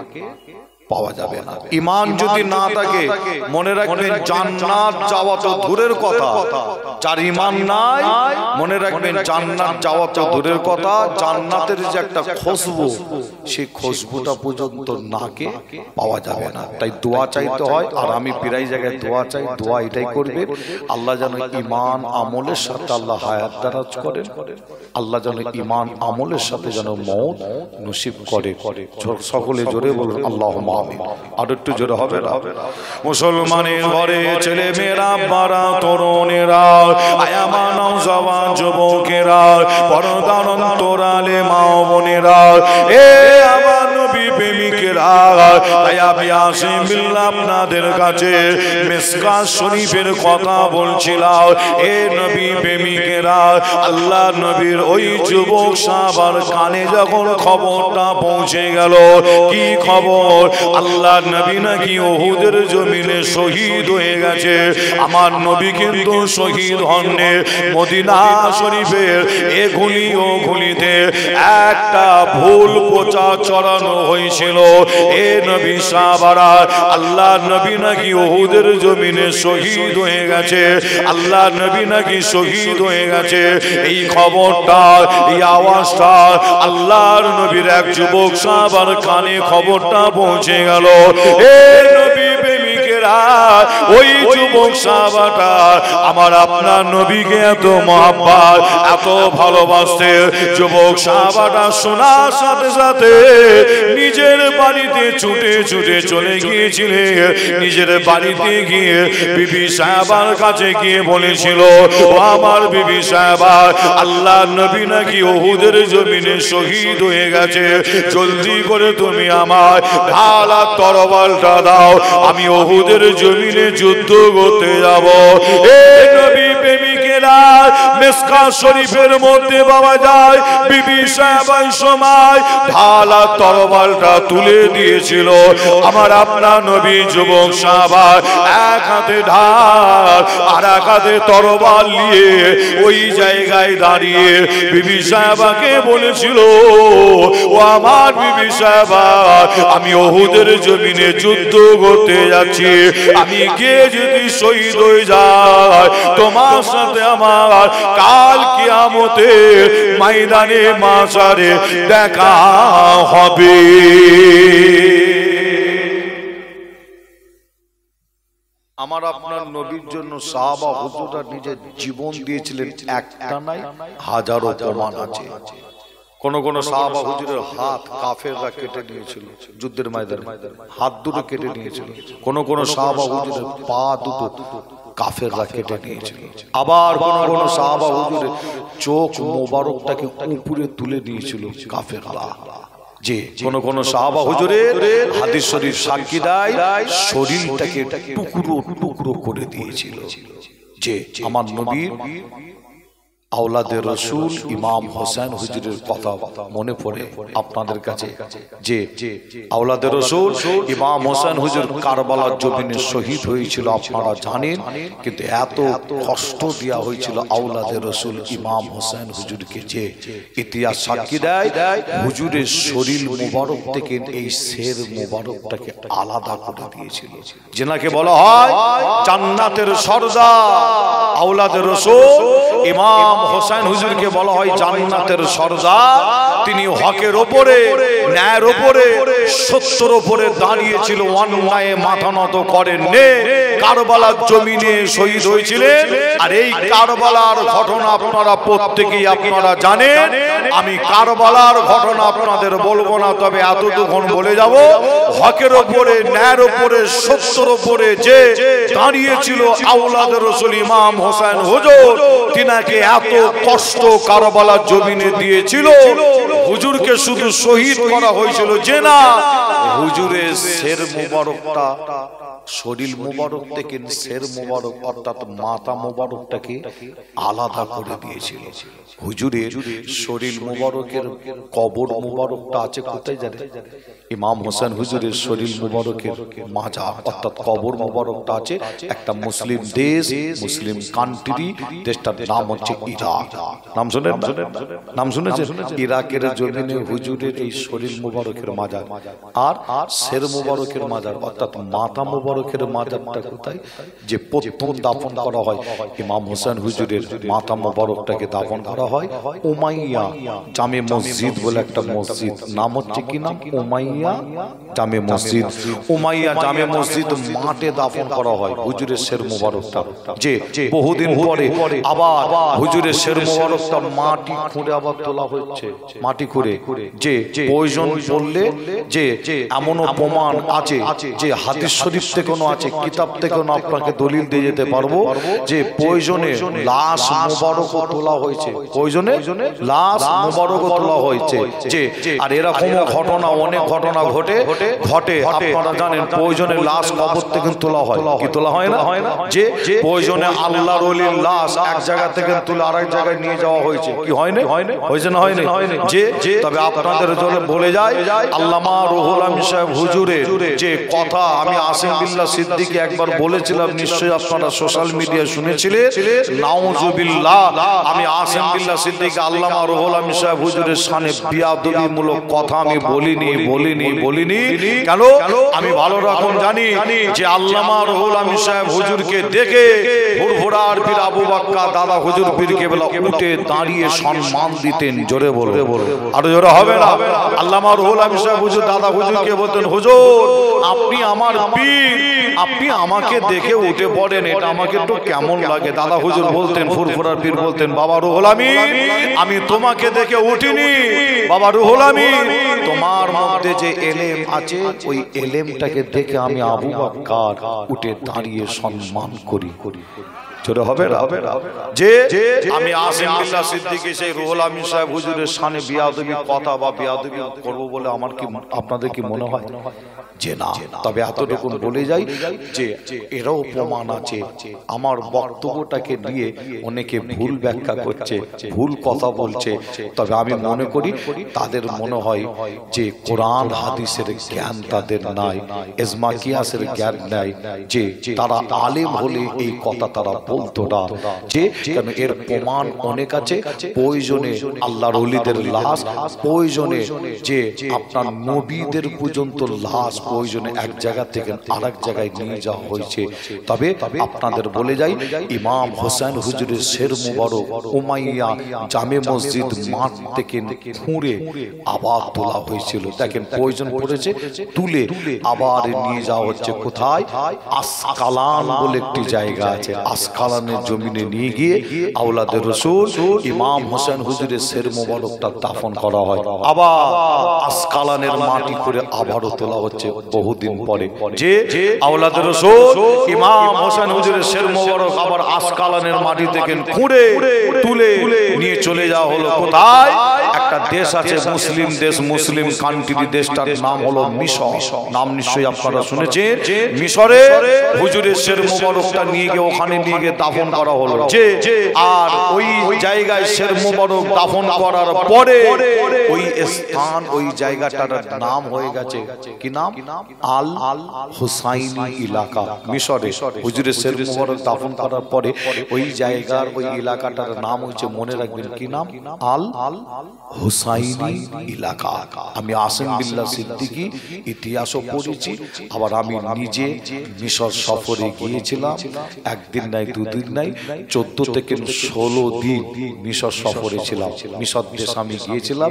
পাওয়া যাবে না। ঈমান যদি না থাকে মনে রাখবেন জান্নাত যাওয়া তো দূরের কথা, যার ঈমান নাই মনে রাখবেন জান্নাত যাওয়া তো দূরের কথা, জান্নাতের যে একটা খুশবু সেই খুশবুটা পর্যন্ত নাকে পাওয়া যাবে না। তাই দোয়া চাইতে হয়, আর আমি প্রায় জায়গায় দোয়া চাই, দোয়া এটাই করবেন আল্লাহ যেন ঈমান আমলের সাথে আল্লাহ হায়াত দারাজ করেন, আল্লাহ যেন ঈমান আমলের সাথে যেন মওত নসিব করে। সকলে জোরে বলুন আল্লাহুম্মা আমিন। আর একটু জোরে হবে না? মুসলমানের ঘরে ছেলে মেয়েরা, বারা তরুণেরা, আয়ামা নওজওয়ান যুবকেরা, পর্দার অন্তরালে মা বোনেরা, এ আমার নবী প্রেমিকেরা, তাই আমি আসিম বিল্লাহ আপনাদের কাছে মিসকাত শরীফের কথা বলছিলাম। এ নবী প্রেমিকেরা, আল্লাহ নবীর ওই যুবক সাহাবার কানে যখন খবরটা পৌঁছে গেল, কি খবর? আল্লাহ নবী নাকি উহুদের জমিনে শহীদ হয়ে গেছে। আমার নবী কিন্তু শহীদ হননি, মদিনা শরীফের এ গুলি ও গুলিতে একটা ভুল প্রচার ছড়ানো হয়েছিল। এ নবী সাহাবারা, আল্লাহ নবী নাকি উহুদের জমিনে শহীদ হয়ে গেছে, আল্লাহ নবী নাকি শহীদ হয়ে গেছে। এই খবরটা, এই আওয়াজটা আল্লাহর নবীর এক যুবক সাহাবার কানে খবরটা পৌঁছে গেল। এ নবী প্রেমিকেরা ওই যুবক সাহাবাটা আমার আপনার নবীকে এত মহব্বত এত ভালোবাসতে যুবক সাহাবাটা শোনার সাথে সাথে নিজের বাড়িতে ছুটে ছুটে চলে গিয়েছিলেন। নিজের বাড়িতে গিয়ে বিবি সাহাবার কাছে গিয়ে বলেছিল, ও আমার বিবি সাহাবা, আল্লাহ নবী নাকি উহুদের জমিনে শহীদ হয়ে গেছে, জলদি করে তুমি আমার ঢাল আর তরবারটা দাও, আমি উহুদের জমিনে যুদ্ধ করতে যাব। এই নবী প্রেমিকেরা মিসকাত শরীফের মধ্যে পাওয়া যায় বিবি সাহাবার সময় ঢাল আর তরবারটা তুলে দিয়েছিল। আমার আপনার নবী যুবক সাহাবা এক হাতে ঢাল আর এক হাতে তরবার নিয়ে ওই জায়গায় দাঁড়িয়ে বিবি সাহাবাকে বলেছিল, ও আমার বিবি সাহাবা, আমি উহুদের জমিনে যুদ্ধ করতে যাচ্ছি, আমি গিয়ে যদি শহীদ হয়ে যায় তোমার সাথে আমার কাল কিয়ামতে ময়দানে মাশারে দেখা হবে। আমার আপনার নবীর জন্য সাহাবা হুজুররা নিজের জীবন দিয়েছিলেন, একটা নাই হাজারো প্রমাণ আছে। কোন কোন সাহাবা হুজুরের হাত কাফেররা কেটে নিয়েছিল যুদ্ধের ময়দানে, হাত দুটো কেটে নিয়েছিল। কোন কোন সাহাবা হুজুরের পা দুটো কাফেররা কেটে নিয়েছিল। আবার কোন কোন সাহাবা হুজুরের চোখ মোবারকটাকে উপরে তুলে নিয়েছিল কাফেররা। যে কোন কোন সাহাবা হুজুরের হাদিস শরীফ সাক্ষী দেয় শরীরটাকে টুকরো টুকরো করে দিয়েছিল। যে আমার নবীর আওলাদে রসুল ইমাম হোসেন হুজুরের কথা মনে পড়ে আপনাদের কাছে, যে আওলাদে রসুল ইমাম হোসেন হুজুর কারবালার জমিনে শহীদ হয়েছিল আপনারা জানেন, কিন্তু এত কষ্ট দেওয়া হয়েছিল আওলাদে রসুল ইমাম হোসেন হুজুরকে যে ইতিহাস সাক্ষী দেয় হুজুরের শরীর মুবারক থেকে এই শের মুবারকটাকে আলাদা করে দিয়েছিল। যেনাকে বলা হয় জান্নাতের সরদার আওলাদে রসুল ইমাম হোসেন হুজুরকে বলা হয় জান্নাতের সরদার। তিনি হকের ওপরে ন্যায়ের ওপরে সত্যের ওপরে দাঁড়িয়েছিল, অন্যায়ে মাথা নত করেননি। কারবালার জমিনে শহীদ হয়েছিলেন। আর এই কারবালার ঘটনা আপনারা প্রত্যেকেই আপনারা জানেন। আমি কারবালার ঘটনা আপনাদের বলবো না, তবে এতটুকু বলে যাব, হকের ওপরে ন্যায়ের ওপরে সত্যের ওপরে যে দাঁড়িয়েছিল আওলাদে রসুল ইমাম হোসেন হুজুর, তিনাকে এত কষ্ট কারবালার জমিনে দিয়েছিল। হুজুরকে শুধু শহীদ করা হয়েছিল যে না, হুজুরের শের মুবারকটা শরীর মুবারক থেকে শের মুবারক অর্থাৎ মাথা মুবারকটাকে আলাদা করে দিয়েছিল। হুজুরের শরীর মুবারকের কবর মুবারকটা আছে কোথায় জানেন? ইমাম হোসেন হুজুরের শরীর মুবারকের মাজার অর্থাৎ কবর মুবারকটা আছে একটা মুসলিম দেশ, মুসলিম কান্ট্রি, দেশটার নাম হচ্ছে ইরাক। নাম শুনেন? নাম শুনেছেন? ইরাকের জমিনে হুজুরের এই শরীর মুবারকের মাজার আর শের মুবারকের মাজার অর্থাৎ মাথা মুবারকের মাজারটা কোথায়? যে প্রথম দাফন করা হয় ইমাম হোসেন হুজুরের মাথা মুবারকটাকে দাফন করা হয় উমাইয়া জামে মসজিদ বলে একটা মসজিদ, নাম হচ্ছে কি নাম? উমাইয়া জামে মসজিদ। উমাইয়া জামে মসজিদ মাঠে দাফন করা হয় হুজুরের শের মুবারকটা। যে বহুদিন পরে আবার হুজুরের শের মুবারকটা মাটি খুঁড়ে আবার তোলা হচ্ছে, মাটি খুঁড়ে। যে প্রয়োজন পড়লে যে এমনও প্রমাণ আছে যে হাদিস শরীফ থেকে আছে, কিতাব থেকে আপনাকে দলিল দিয়ে যেতে পারবো যে প্রয়োজনে লাশ মুবারক তোলা হয়েছে, প্রয়োজনে লাশ মুবারক তোলা হয়েছে। যে আর এরকম ঘটনা অনেক ঘটনা ঘটে আপনারা জানেন। প্রয়োজনে লাশ কবর থেকে তোলা হয়, কি তোলা হয় না? যে প্রয়োজনে আল্লাহর ওলির লাশ এক জায়গা থেকে তুলে আরেক জায়গায় নিয়ে যাওয়া হয়েছে, কি হয়নি? হয়েছে না হয়নি? যে তবে আপনাদের জন্য বলে যায় আল্লামা রুহুল আমিন সাহেব হুজুরের যে কথা আমি আসিম বিল্লাহ সিদ্দিকী একবার বলেছিলাম, নিশ্চয়ই আপনারা সোশ্যাল মিডিয়ায় শুনেছিলেন। নাউজুবিল্লাহ, আমি আসিম বিল্লাহ সিদ্দিকী আল্লামা রুহুল আমিন সাহেব হুজুরের শানে বিয়াদবিমূলক কথা আমি বলিনি। কেন? আমি ভালো রকম জানি যে আল্লামা রুহুল আমিন সাহেব হুজুরকে দেখে ফুরফুরার পীর আবু বাক্কা দাদা হুজুর পীর কেবলা উঠে দাঁড়িয়ে সম্মান দিতেন। জোরে বলো, আরো জোরে হবে না? আল্লামা রুহুল আমিন সাহেব হুজুর দাদা হুজুরকে বলতেন, হুজুর আপনি আমার পীর, আপনি আমাকে দেখে উঠে পড়েন, এটা আমাকে একটু কেমন লাগে। দাদা হুজুর বলতেন, ফুরফুরার পীর বলতেন, বাবা রুহুল আমিন আমি তোমাকে দেখে উঠিনি, বাবা রুহুল আমিন তোমার মধ্যে যে এলেম আছে ওই এলেমটাকে দেখে আমি আবু বকর উঠে দাঁড়িয়ে সম্মান করি। ছোট হবে যে আমি আসিম বিল্লাহ সিদ্দিকী সেই রুহুল আমিন সাহেব হুজুরের শানে বিয়াদবি কথা বা বিয়াদবি করব বলে আমার কি আপনাদের কি মনে হয় যে না? তবে এতটুকু বলে যাই যে এরাও প্রমাণ আছে। আমার বক্তব্যটাকে নিয়ে অনেকে ভুল ব্যাখ্যা করছে, ভুল কথা বলছে। তবে আমি মনে করি তাদের মনে হয় যে কোরআন হাদিসের জ্ঞান তাদের নাই, ইজমা কিয়াসের জ্ঞান নাই, যে তারা আলেম হলে এই কথা তারা বলতো না। যে কেন এর প্রমাণ অনেক আছে। প্রয়োজনে আল্লাহর ওলিদের লাশ, প্রয়োজনে যে আপনার নবীদের পর্যন্ত লাশ প্রয়োজনে এক জায়গা থেকে আরেক জায়গায় নিয়ে যাওয়া হয়েছে। তবে আপনাদের বলে যাই, ইমাম হোসেন হুজুরের শের মুবারক উমাইয়া জামে মসজিদ মাঠ থেকে খুঁড়ে আবার তোলা হয়েছিল। দেখেন প্রয়োজন পড়েছে তুলে আবার নিয়ে যাওয়া হচ্ছে কোথায়? আসকালান বলে একটি জায়গা আছে, আসকালানের জমিনে নিয়ে গিয়ে আওলাদের রাসূল ইমাম হোসেন হুজুরের শের মুবারকটা দাফন করা হয়। আবার আসকালানের মাটি করে আবারও তোলা হচ্ছে বহুদিন পরে। যে আওলাদের রাসূল ইমাম হোসেন হুজুরের শের মুবারক আবার আসকালানের মাটি থেকে খুঁড়ে তুলে নিয়ে চলে যাওয়া হলো কোথায়? একটা দেশ আছে মুসলিম দেশ, মুসলিম কান্ট্রি, দেশটার নাম হলো মিশর। নাম নিশ্চয়ই আপনারা শুনেছেন। মিশরে হুজুরের শের মুবারকটা নিয়ে গিয়ে ওখানে নিয়ে গিয়ে দাফন করা হলো। যে আর ওই জায়গায় শের মুবারক দাফন করার পরে ওই স্থান ওই জায়গাটার নাম হয়ে গেছে কি নাম? আল হুসাইনি এলাকা। মিশরে হুজুরের শের মুবারক দাফন করার পরে ওই জায়গার ওই এলাকাটার নাম হচ্ছে, মনে রাখবেন কি নাম? আল হুসাইনি এলাকা। আমি আসিম বিল্লাহ সিদ্দিকী ইতিহাসও পড়েছি, আবার আমি নিজে মিশর সফরে গিয়েছিলাম। একদিন নাই, দুদিন নাই, 14 থেকে 16 দিন মিশর সফরে ছিলাম। মিশর দেশ আমি গিয়েছিলাম।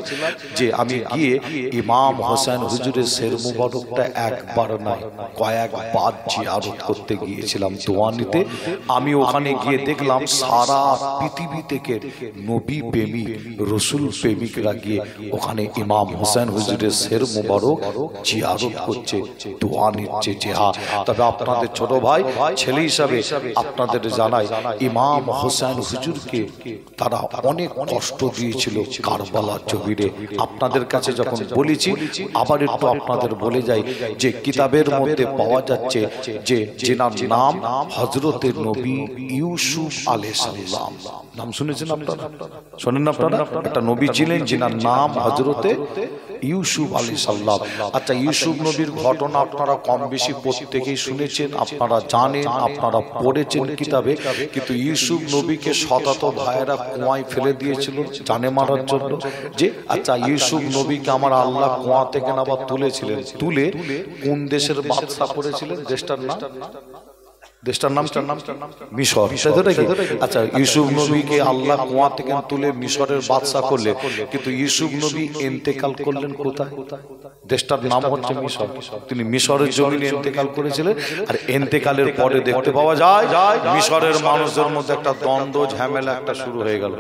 যে আমি গিয়ে ইমাম হোসেন হুজুরের শের মুবারকটা একবার নাই কয়েকবার জিয়ারত করতে গিয়েছিলাম, দোয়া নিতে। আমি ওখানে গিয়ে দেখলাম সারা পৃথিবী থেকে নবী প্রেমিক, রসুল প্রেমিকরা গিয়ে ওখানে ইমাম হোসেন হুজুরের শের মুবারক জিয়ারত করছে, দোয়া নিচ্ছে। যে তবে আপনাদের ছোট ভাই ছেলে হিসাবে আপনাদের জানাই, ইমাম হোসেন হুজুরকে তারা অনেক কষ্ট দিয়েছিল কারবালার জমিনে। আপনাদের কাছে যখন বলেছি আবার একটু আপনাদের বলে যাই, যে কিতাবের মধ্যে পাওয়া যাচ্ছে যে যেনার নাম হযরতে নবী ইউসুফ আলাইহিস সালাম। নাম শুনেছেন আপনারা? শোনেন আপনারা? একটা নবী ছিলেন যেনার নাম হযরতে ইউসুফ আলাইহিস সালাম। আচ্ছা, ইউসুফ নবীর ঘটনা আপনারা কম বেশি প্রত্যেকেই শুনেছেন, আপনারা জানেন, আপনারা পড়েছেন কিতাবে। কিন্তু ইউসুফ নবীকে শতাত ভাইয়েরা কুয়ায় ফেলে দিয়েছিল জানে মারার জন্য। যে আচ্ছা, ইউসুফ নবীকে আমার আল্লাহ কুয়া থেকে আবার তুলেছিলেন, তুলে কোন দেশের বাদশা করেছিলেন? দেশটার নাম মিশর। আচ্ছা, ইউসুফ নবীকে আল্লাহ কুয়া থেকে তুলে মিশরের বাদশা করলে, কিন্তু ইউসুফ নবী ইন্তেকাল করলেন কোথায়? দেশটার নাম হচ্ছে মিশর। তিনি মিশরের জমিনে ইন্তেকাল করেছিলেন। আর ইন্তেকালের পরে দেখতে পাওয়া যায় মিশরের মানুষদের মধ্যে একটা দ্বন্দ্ব ঝামেলা একটা শুরু হয়ে গেল।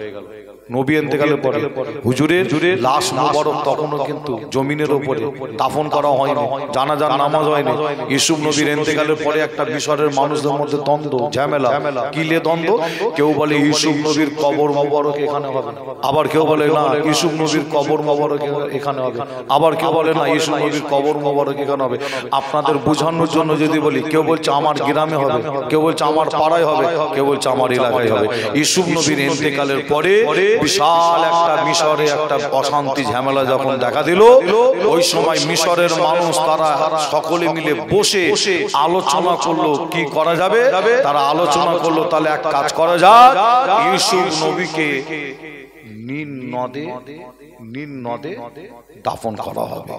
নবী ইন্তেকালের পরে হুজুরের লাশ মুবারক তখনও কিন্তু জমিনের উপরে দাফন করা হয়নি, জানাজার নামাজ হয়নি। ইউসুফ নবীর ইন্তেকালের পরে একটা মিশরের মানুষদের মধ্যে দ্বন্দ্ব ঝামেলা। কিলে দ্বন্দ্ব? কেউ বলে ইউসুফ নবীর কবর মুবারক এখানে হবে, আবার কেউ বলে না ইউসুফ নবীর কবর মুবারক এখানে হবে, আবার কেউ বলে না ইউসুফ নবীর কবর মুবারক এখানে হবে। আপনাদের বোঝানোর জন্য যদি বলি, কেউ বলছে আমার গ্রামে হবে, কেউ বলছে আমার পাড়ায় হবে, কেউ বলছে আমার এলাকায় হবে। ইউসুফ নবীর ইন্তেকালের পরে বিশাল একটা মিশরে একটা অশান্তি ঝামেলা যখন দেখা দিল, ওই সময় মিশরের মানুষ তারা সকলে মিলে বসে আলোচনা করলো কি করা যাবে। তারা আলোচনা করলো তাহলে এক কাজ করা যাক, ইউসুফ নবীকে নীল নদে দাফন করা হবে।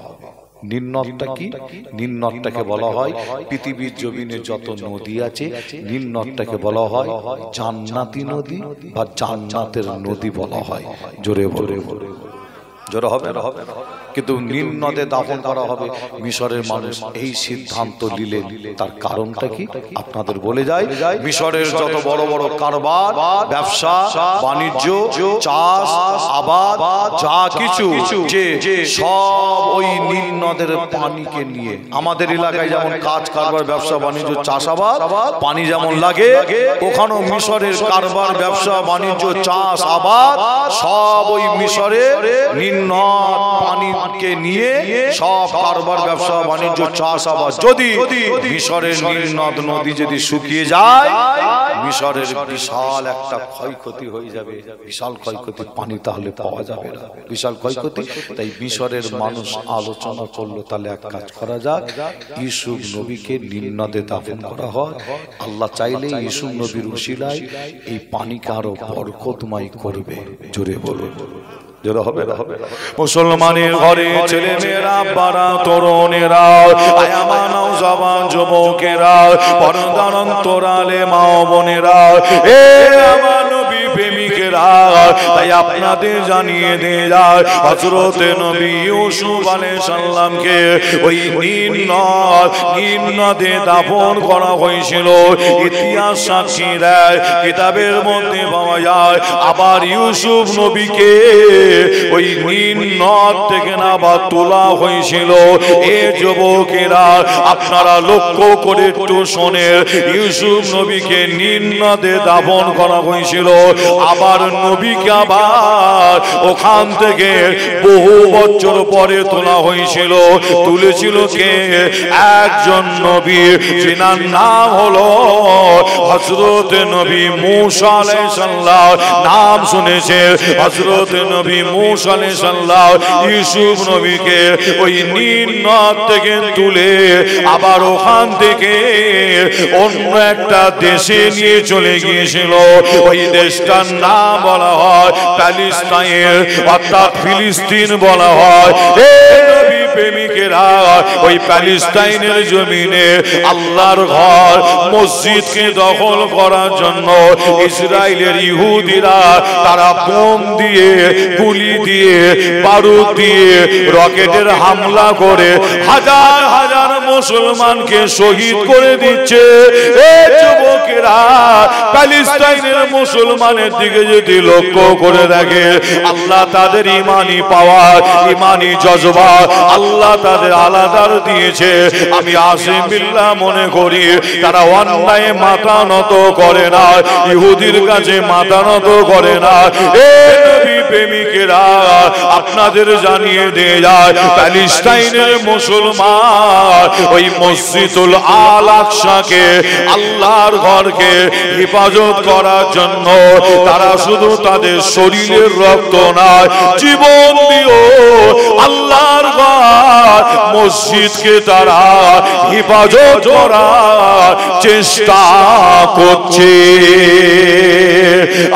নীল নদটা কি? নীল নদটাকে বলা হয় পৃথিবীর জমিনে যত নদী আছে, নীল নদটাকে বলা হয় জান্নাতি নদী বা জান্নাতের নদী বলা হয়। জোরে জোরে জোরে হবে। কিন্তু নীল নদে দাফন করা হবে। মিশরের মানুষ এই সিদ্ধান্ত নিলেন, তার কারণটা কি আপনাদের বলে যায়। মিশরের যত বড় বড় কারবার, ব্যবসা বাণিজ্য, চাষ আবাদ যা কিছু, যে সব ওই নীল নদের পানিকে নিয়ে। আমাদের এলাকায় যেমন কাজ কারবার, ব্যবসা বাণিজ্য, চাষাবাদ পানি যেমন লাগে, ওখানেও মিশরের কারবার, ব্যবসা বাণিজ্য, চাষ আবাদ সব ওই মিশরের নীল নদ পানিকে নিয়ে সব কারবার, ব্যবসা বাণিজ্য, চাষ আবাদ। যদি মিশরের নীল নদ নদী যদি শুকিয়ে যায়, মিশরের বিশাল একটা ক্ষয়ক্ষতি হয়ে যাবে, বিশাল ক্ষয়ক্ষতি, পানি তাহলে পাওয়া যাবে না, বিশাল ক্ষয়ক্ষতি। তাই মিশরের মানুষ আলোচনা করলো, তাহলে এক কাজ করা যাক, ইউসুফ নবীকে নীল নদে দাফন করা হয়। আল্লাহ চাইলে ইউসুফ নবীর উসিলায় এই পানিকে আরো বরকতময় করবে। জোরে বলো, জোরে হবে না? মুসলমানের ঘরে ছেলে মেয়েরা, বাড়া তরুণেরা, আয়ামানাও জওয়ান যুবকেরা, পর্দার অন্তরালে মা বোনেরা, এ আমার নবী প্রেমিকেরা, তাই আপনাদের জানিয়ে দিয়ে যায়, হযরত নবী ইউসুফ আলাইহিস সালামকে ওই নীল নদে দাফন করা হয়েছিল। ইতিহাস সাক্ষী দেয়, কিতাবের মধ্যে পাওয়া যায়, আবার ইউসুফ নবীকে ওই নীল নদ থেকে আবার তোলা হয়েছিল। এ যুবকেরা, আপনারা লক্ষ্য করে একটু শোনেন, ইউসুফ নবীকে নীল নদে দাফন করা হয়েছিল, আবার নবীকে আবার ওখান থেকে বহু বছর পরে তোলা হয়েছিল। তুলেছিল কে? একজন নবী, যিনার নাম হলো হযরত নবী মূসা আলাইহিস সালাম। নাম শুনেছেন? হযরত নবী মূসা আলাইহিস সালাম ইউসুফ নবীকে ওই নীল নদ থেকে তুলে আবার ওখান থেকে অন্য একটা দেশে নিয়ে চলে গিয়েছিল। ওই দেশটার নাম বলা হয় প্যালেস্টাইন, অর্থাৎ ফিলিস্তিন বলা হয়। প্রেমিকেরা, ওই প্যালেস্টাইনের জমিনে আল্লাহর ঘর মসজিদকে দখল করার জন্য ইসরায়েলের ইহুদিরা তারা বোম দিয়ে, গুলি দিয়ে, বারুদ দিয়ে, রকেটের হামলা করে হাজার হাজার মুসলমানকে শহীদ করে দিচ্ছে। এই যুবকেরা, প্যালেস্টাইনের মুসলমানের দিকে যদি লক্ষ্য করে দেখে, আল্লাহ তাদের ইমানি পাওয়ার, ইমানি জজবা আল্লাহ তাদের আলাদা দিয়েছে। আমি আসিম বিল্লাহ মনে করি তারা অন্যায় মাথা নত করে না, ইহুদির কাছে মাথা নত করে না। এই নবী প্রেমিকেরা, আপনাদের জানিয়ে দিয়ে যায়, প্যালেস্টাইনের মুসলমান ওই মসজিদুল আল আকসাকে, আল্লাহর ঘরকে হেফাজত করার জন্য তারা শুধু তাদের শরীরের রক্ত নয়, জীবন দিও আল্লাহর ঘর মসজিদকে তারা হেফাজত করার চেষ্টা করছে।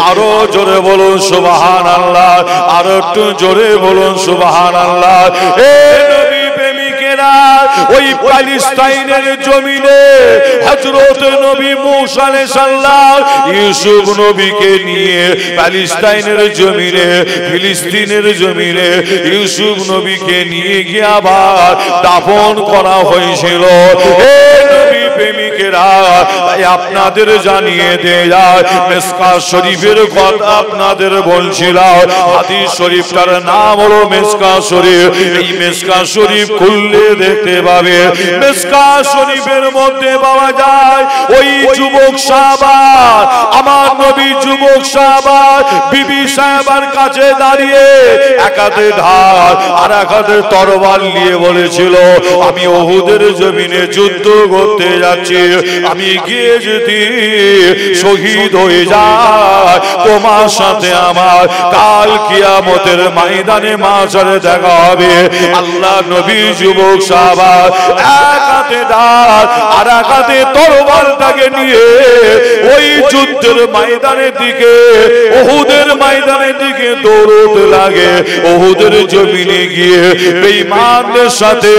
আরো জোরে বলুন সুবহানাল্লাহ, আরো একটু জোরে বলুন সুবহানাল্লাহ। এ নবী প্রেমিকেরা, ওই প্যালেস্টাইনের জমিনে হযরত নবী মূসা আলাইহিস সালাম ইউসুফ নবীকে নিয়ে প্যালেস্টাইনের জমিনে, ফিলিস্তিনের জমিনে ইউসুফ নবীকে নিয়ে গিয়ে আবার দাফন করা হয়েছিল। এই নবী প্রেমিকেরা, তাই আপনাদের জানিয়ে দেয়, মিসকাত শরীফের কথা আপনাদের বলছিলাম। হাদিস শরীফটার নাম হলো মিসকাত শরীফ। এই মিসকাত শরীফ খুললে দেখতে পাবে, মিসকাত শরীফের মধ্যে পাওয়া যায় ওই যুবক সাহাবা, আমার নবী যুবক সাহাবা বিবি সাহেবার কাছে দাঁড়িয়ে এক হাতে ঢাল আর এক হাতে তরবারি নিয়ে বলেছিল, আমি উহুদের জমিনে যুদ্ধ করতে যাচ্ছি, আমি গিয়ে যদি শহীদ হয়ে যায় তোমার সাথে আমার কাল কিয়ামতের ময়দানে মাঝারে দেখা হবে। আল্লাহ নবী যুবক সাহাবা এক হাতে ঢাল আর এক হাতে তরবারটাকে নিয়ে ওই যুদ্ধের ময়দানের দিকে, উহুদের ময়দানের দিকে দৌড়তে লাগে। উহুদের জমিনে গিয়ে বেঈমানদের সাথে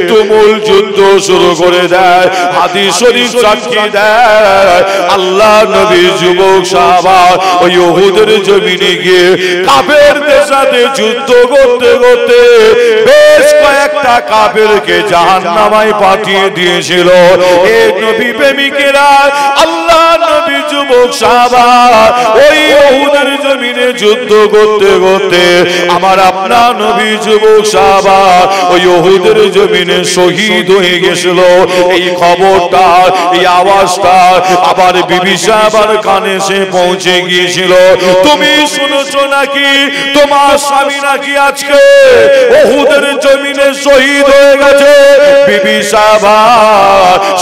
তুমুল যুদ্ধ শুরু করে দেয়। হাদিস শরীফ সাক্ষী দেয়, আল্লাহ নবীর যুবক সাহাবা ওই উহুদের জমিনে গিয়ে কাফেরদের সাথে যুদ্ধ করতে করতে বেশ কয়েকটা কাফেরকে জাহান্নামে পাঠিয়ে দিয়েছিল। এ নবী প্রেমিকেরা, আল্লাহ নবী যুবক সাহাবা ওই উহুদের জমিনে যুদ্ধ করতে করতে আমার আপনার নবী যুবক সাহাবা ওই উহুদের জমিনে শহীদ হয়ে গেছিল। এই খবরটা, এই আওয়াজটা আবার বিবি সাহাবার কানে এসে পৌঁছে গিয়েছিল। তুমি শুনেছো নাকি তোমার স্বামী নাকি আজকে উহুদের জমিনে শহীদ হয়ে গেছে? বিবি সাহাবা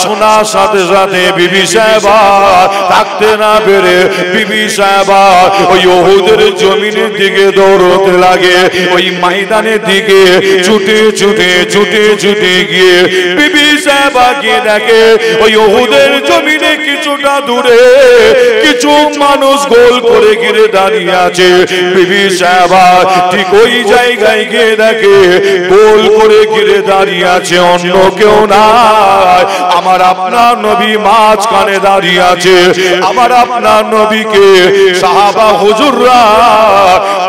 শোনার সাথে সাথে বিবি সাহাবা থাকতে না পেরে বিবি সাহাবা ওই উহুদের জমিনের দিকে দৌড়তে লাগে। ওই ময়দানের দিকে ছুটে ছুটে ছুটে ছুটে গিয়ে বিবি সাহাবা গিয়ে দেখে ওই উহুদের জমিনে কিছুটা দূরে কিছু মানুষ গোল করে ঘিরে দাঁড়িয়ে আছে। বিবি সাহাবা ঠিক ওই জায়গায় গিয়ে দেখে গোল করে ঘিরে দাঁড়িয়ে আছে অন্য কেউ নাই, আমার আপনার নবী মাঝখানে দাঁড়িয়ে আছে। আমার আপনার নবীকে সাহাবা হুজুররা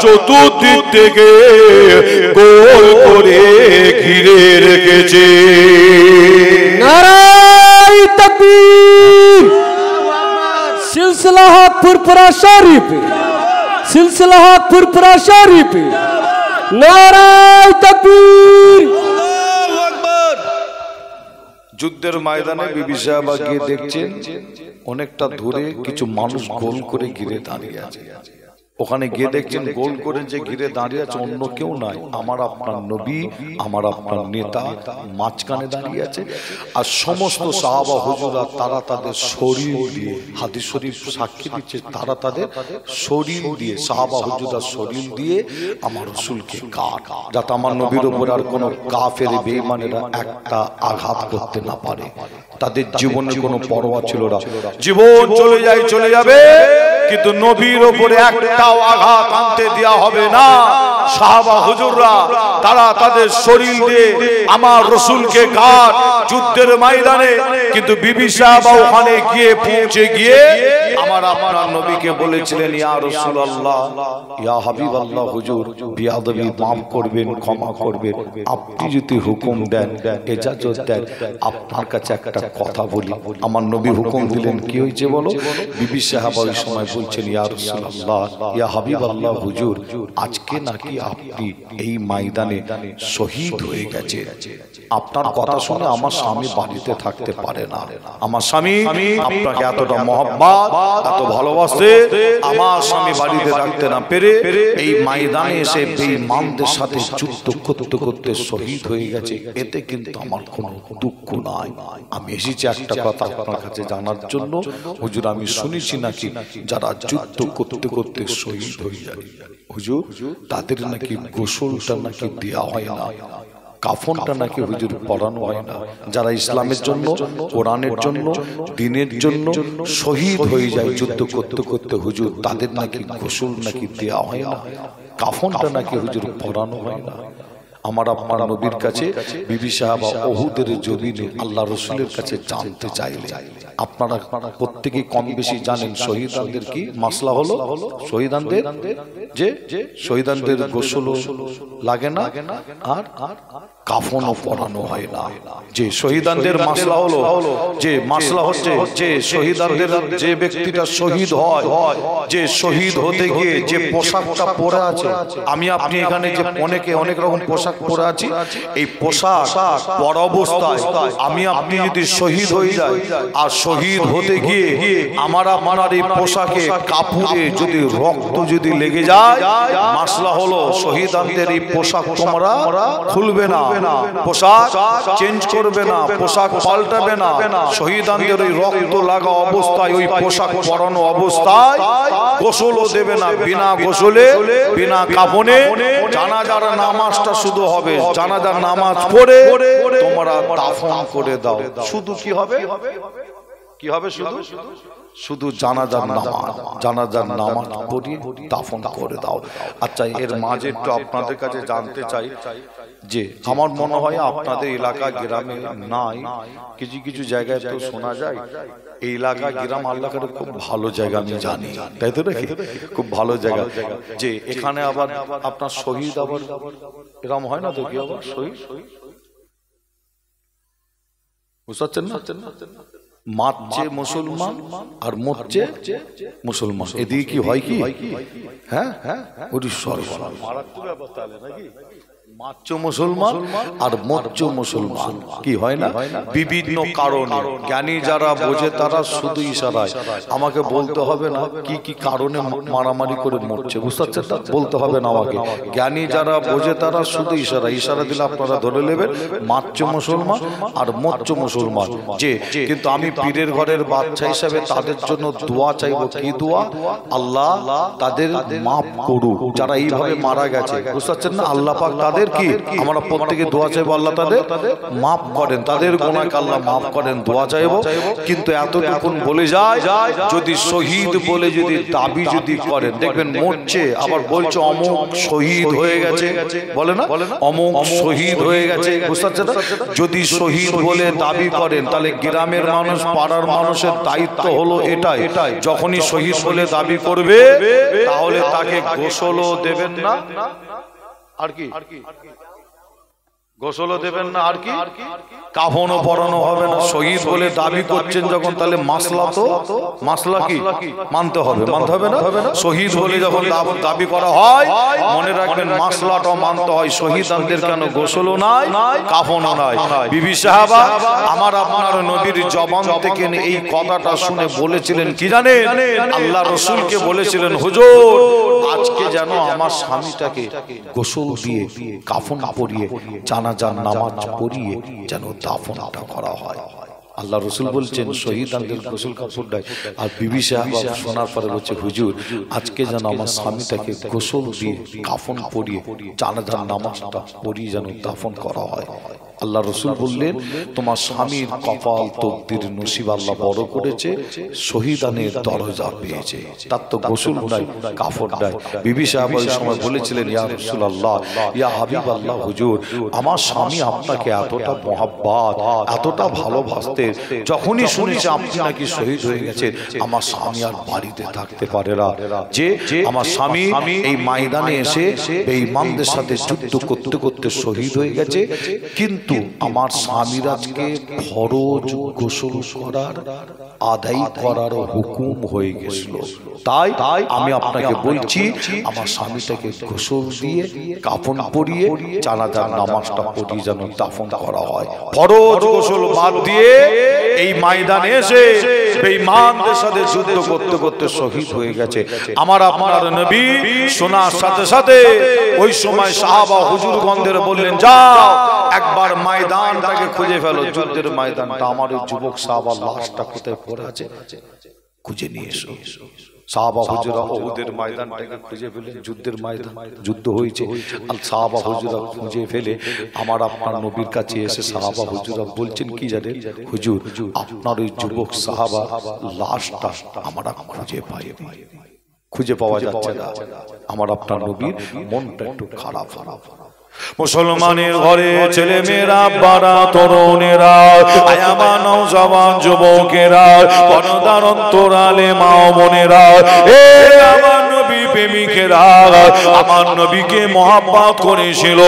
চতুর্দিক থেকে গোল করে ঘিরে রেখেছে। নারায়ে তাকবীর। সিলসিলা হক ফুরফুরা শরীফ, সিলসিলা হক ফুরফুরা শরীফ। নারায়ে তাকবীর। যুদ্ধের ময়দানে বিবি সাহাবা গিয়ে দেখছেন অনেকটা দূরে কিছু মানুষ গোল করে ঘিরে দাঁড়িয়ে আছে। ওখানে গিয়ে দেখছেন গোল করে যে ঘিরে দাঁড়িয়ে আছে অন্য কেউ নাই, আমার আপনার নবী, আমার আপনার নেতা মাঝখানে দাঁড়িয়ে আছে। আর সমস্ত সাহাবা হুজুরা তারা তাদের শরীর দিয়ে, হাদিস শরীফ সাক্ষী দিচ্ছে, তারা তাদের শরীর দিয়ে, সাহাবা হুজুরা শরীর দিয়ে আমার রাসূলকে কাট, যাতে আমার নবীর উপর আর কোনো কাফের বেঈমানেরা একটা আঘাত করতে না পারে। তাদের জীবনে কোনো পরোয়া ছিল না, জীবন চলে যায় চলে যাবে, কিন্তু নবীর উপরে একটাও আঘাত আনতে দেওয়া হবে না। সাহাবা হুজুররা তারা তাদের শরীর দিয়ে আমার রাসূলকে কাট যুদ্ধের ময়দানে। কিন্তু বিবি সাহাবা ওখানে গিয়ে পৌঁছে গিয়ে আমার আপনার নবীকে বলেছিলেন, ইয়া রাসূলুল্লাহ, ইয়া হাবিবাল্লাহ, হুজুর বিয়াদবি মাফ করবেন, ক্ষমা করবেন, আপনি যদি হুকুম দেন, ইজাজত দেন, আপনার কাছে একটা কথা বলি। আমার নবী হুকুম দিলেন, কি হয়েছে বলো? বিবি সাহাবা ওই সময় বলছেন, ইয়া রাসূলুল্লাহ, ইয়া হাবিবাল্লাহ, হুজুর আজকে নাকি আপনি এই ময়দানে শহীদ হয়ে গেছে। আপনার কথা শুনে আমার স্বামী বাড়িতে থাকতে পারে না। আমার স্বামী আপনাকে এতটা মহব্বত, এত ভালোবাসে, আমার স্বামী বাড়িতে থাকতে না পেরে এই ময়দানে এসে বেঈমানদের সাথে যুদ্ধ করতে করতে শহীদ হয়ে গেছে। এতে কিন্তু আমার কোনো দুঃখ নাই। আমি এসেছি একটা কথা আপনার কাছে জানার জন্য। হুজুর আমি শুনেছি নাকি যারা যুদ্ধ করতে করতে শহীদ হয়ে যায়, হুজুর তাদের নাকি গোসলটা নাকি দেওয়া হয় না, কাফনটা নাকি হুজুর পরানো হয় না। যারা ইসলামের জন্য, কোরআনের জন্য, দ্বীনের জন্য শহীদ হয়ে যায় যুদ্ধ করতে করতে, হুজুর তাদের নাকি গোসল নাকি দেওয়া হয় না, কাফনটা নাকি হুজুর পরানো হয় না। আমার আপনার নবীর কাছে বিবি সাহাবা উহুদের জমিনে আল্লাহ রাসূলের কাছে জানতে চাইলে, আপনারা প্রত্যেকেই কম বেশি জানেন শহীদানদের কি মাসলা হলো। শহীদানদের যে শহীদানদের গোসল লাগে না আর কাফনও পরানো হয় না। যে শহীদানদের মাসলা হলো, যে মাসলা হচ্ছে যে শহীদানদের যে ব্যক্তিটা শহীদ হয়, যে শহীদ হতে গিয়ে যে পোশাকটা পরে আছে, আমি আপনি এখানে যে অনেকে অনেক রকম পোশাক পরে আছি, এই পোশাক পরা অবস্থায় আমি আপনি যদি শহীদ হয়ে যাই আর শহীদ হতে গিয়ে আমার আপনার এই পোশাকে কাপড়ে যদি রক্ত যদি লেগে যায়, মাসলা হলো শহীদানদের এই পোশাক তোমরা খুলবে না, পোশাক চেঞ্জ করবে না, পোশাক পাল্টাবে না। শহীদানদের ওই রক্ত লাগা অবস্থায় ওই পোশাক পরানো অবস্থায় গোসলও দেবে না। বিনা গোসলে বিনা কাফনে জানাজার নামাজটা শুধু হবে, জানাজার নামাজ পড়ে তোমরা দাফন করে দাও। শুধু কি হবে, কি হবে? শুধু শুধু জানাজার নামাজ পড়িয়ে দাফন করে দাও। আচ্ছা, এর মাঝে একটু আপনাদের কাছে জানতে চাই যে আমার মনে হয় আপনাদের এলাকা গ্রামে নাই, কিছু কিছু জায়গায় তো শোনা যায় এই এলাকা গ্রাম আল্লাহ করে খুব ভালো জায়গা, আমি জানি, তাই তো নাকি? খুব ভালো জায়গা, যে এখানে আবার আপনার শহীদ আবার এরকম হয় না তো? কি আবার শহীদ বুঝতে না, মারছে মুসলমান আর মরছে মুসলমান, এদিকে কি হয়? কি হ্যাঁ হ্যাঁ, ওটি সর্বনাশ, মারাত্মক ব্যাপার তাহলে নাকি? মারছ মুসলমান আর মরছ মুসলমান, কি হয় না? বিভিন্ন কারণে জ্ঞানী যারা বোঝে তারা শুধু ইশারায়, আমাকে বলতে হবে না কি কি কারণে মারামারি করে মরছে, বুঝতে পারছেন? বলতে হবে না আমাকে। জ্ঞানী যারা বোঝে তারা শুধু ইশারা দিলে আপনারা ধরে নেবেন মারছ মুসলমান আর মরছ মুসলমান। যে কিন্তু আমি পীরের ঘরের বাচ্চা হিসাবে তাদের জন্য দোয়া চাইবো। কি দোয়া? আল্লাহ তাদের মাফ করুক, যারা এইভাবে মারা গেছে, বুঝতে পারছেন না? আল্লাহ পাক তাদের কি, আমরা প্রত্যেকে দোয়া চাইবো আল্লাহ তাদের মাফ করেন, তাদের গুনাহকে আল্লাহ মাফ করেন, দোয়া চাইবো। কিন্তু এতটুকুন বলে যায়, যদি শহীদ বলে যদি দাবি যদি করেন, দেখবেন মরছে আবার বলছে অমুক শহীদ হয়ে গেছে, বলে না অমুক শহীদ হয়ে গেছে, বুঝতে পারছেন না? যদি শহীদ বলে দাবি করেন তাহলে গ্রামের মানুষ, পাড়ার মানুষের দায়িত্ব হলো এটাই, যখনই শহীদ বলে দাবি করবে তাহলে তাকে গোসলও দেবেন না, আর কি গোসলও দেবেন না, আর কি কাফনও পরানো হবে না। শহীদ বলে দাবি করছেন যখন, তাহলে মাসলা কি মানতে হবে না? শহীদ বলে যখন দাবি করা হয়, মনে রাখবেন মাসলাটাও মানতে হয়। শহীদদের কেন গোসলও নাই, কাফনও নাই। বিবি সাহাবা আমার আপনার নবীর জবান থেকে এই কথাটা শুনে বলেছিলেন কি জানেন? আল্লাহ রাসূলকে বলেছিলেন, হুজুর আজকে যেন আমার স্বামীটাকে গোসল দিয়ে কাফন পরিয়ে জানাজার নামাজ পড়িয়ে যেন দাফনটা করা হয়। আল্লাহ রাসূল বলছেন শহীদদের গোসল কাপড় দেয়। আর বিবি সাহাবা শোনার পরে বলছে, হুজুর আজকে যেন আমার স্বামীটাকে গোসল দিয়ে কাফন পরিয়ে জানাজার নামাজটা পড়িয়ে যেন দাফন করা হয়। আল্লাহ রাসূল বললেন, তোমার স্বামীর কপাল তকদির নসিব আল্লাহ বড় করেছে, শহীদানের দরজা পেয়েছে, তার তো গোসল নাই, কাফন নাই। বিবি সাহাবা ওই সময় বলেছিলেন, ইয়া রাসূলুল্লাহ, ইয়া হাবিবাল্লাহ, হুজুর আমার স্বামী আপনাকে এতটা মহাব্বত, এতটা ভালোবাসতেন, যখনই শুনেছে আপনি নাকি শহীদ হয়ে গেছেন, আমার স্বামী আর বাড়িতে থাকতে পারে না, যে আমার স্বামী এই ময়দানে এসে বেঈমানদের সাথে যুদ্ধ করতে করতে শহীদ হয়ে গেছে, কিন্তু আমার স্বামীর আজকে ফরজ গোসল করার আদায় করার হুকুম হয়ে গেছিল, তাই আমি আপনাকে বলছি আমার স্বামীটাকে গোসল দিয়ে কাফন পরিয়ে জানাজার নামাজটা পড়িয়ে যেন দাফন করা হয়। ফরজ গোসল বাদ দিয়ে এই ময়দানে এসে বেঈমানদের সাথে যুদ্ধ করতে করতে শহীদ হয়ে গেছে আমার আপনার নবী। শোনার সাথে সাথে ওই সময় সাহাবা হুজুরগণদের বললেন, যাও একবার ময়দানটাকে খুঁজে ফেলো, যুদ্ধের ময়দানটা, আমার ওই যুবক সাহাবার লাশটা কোথায় পড়ে আছে খুঁজে নিয়ে এসো। সাহাবা হুজুরা উহুদের ময়দানটাকে খুঁজে ফেলে, যুদ্ধের ময়দান, যুদ্ধ হয়েছে, আর সাহাবা হুজুরা খুঁজে ফেলে আমার আপনার নবীর কাছে এসে সাহাবা হুজুরা বলছেন কি জানেন, হুজুর আপনার ওই যুবক সাহাবা লাশটা আমরা খুঁজে পাওয়া যাচ্ছে না। আমার আপনার নবীর মনটা একটু খারাপ। মুসলমানের ঘরে ছেলে মেয়েরা, বাড়া তরুণেরা, আয়ামা নওজওয়ান যুবকেরা, পর্দার অন্তরালে মা ও বোনেরা, এ আমার নবী প্রেমিকেরা, আমার নবীকে মহব্বত করেছিল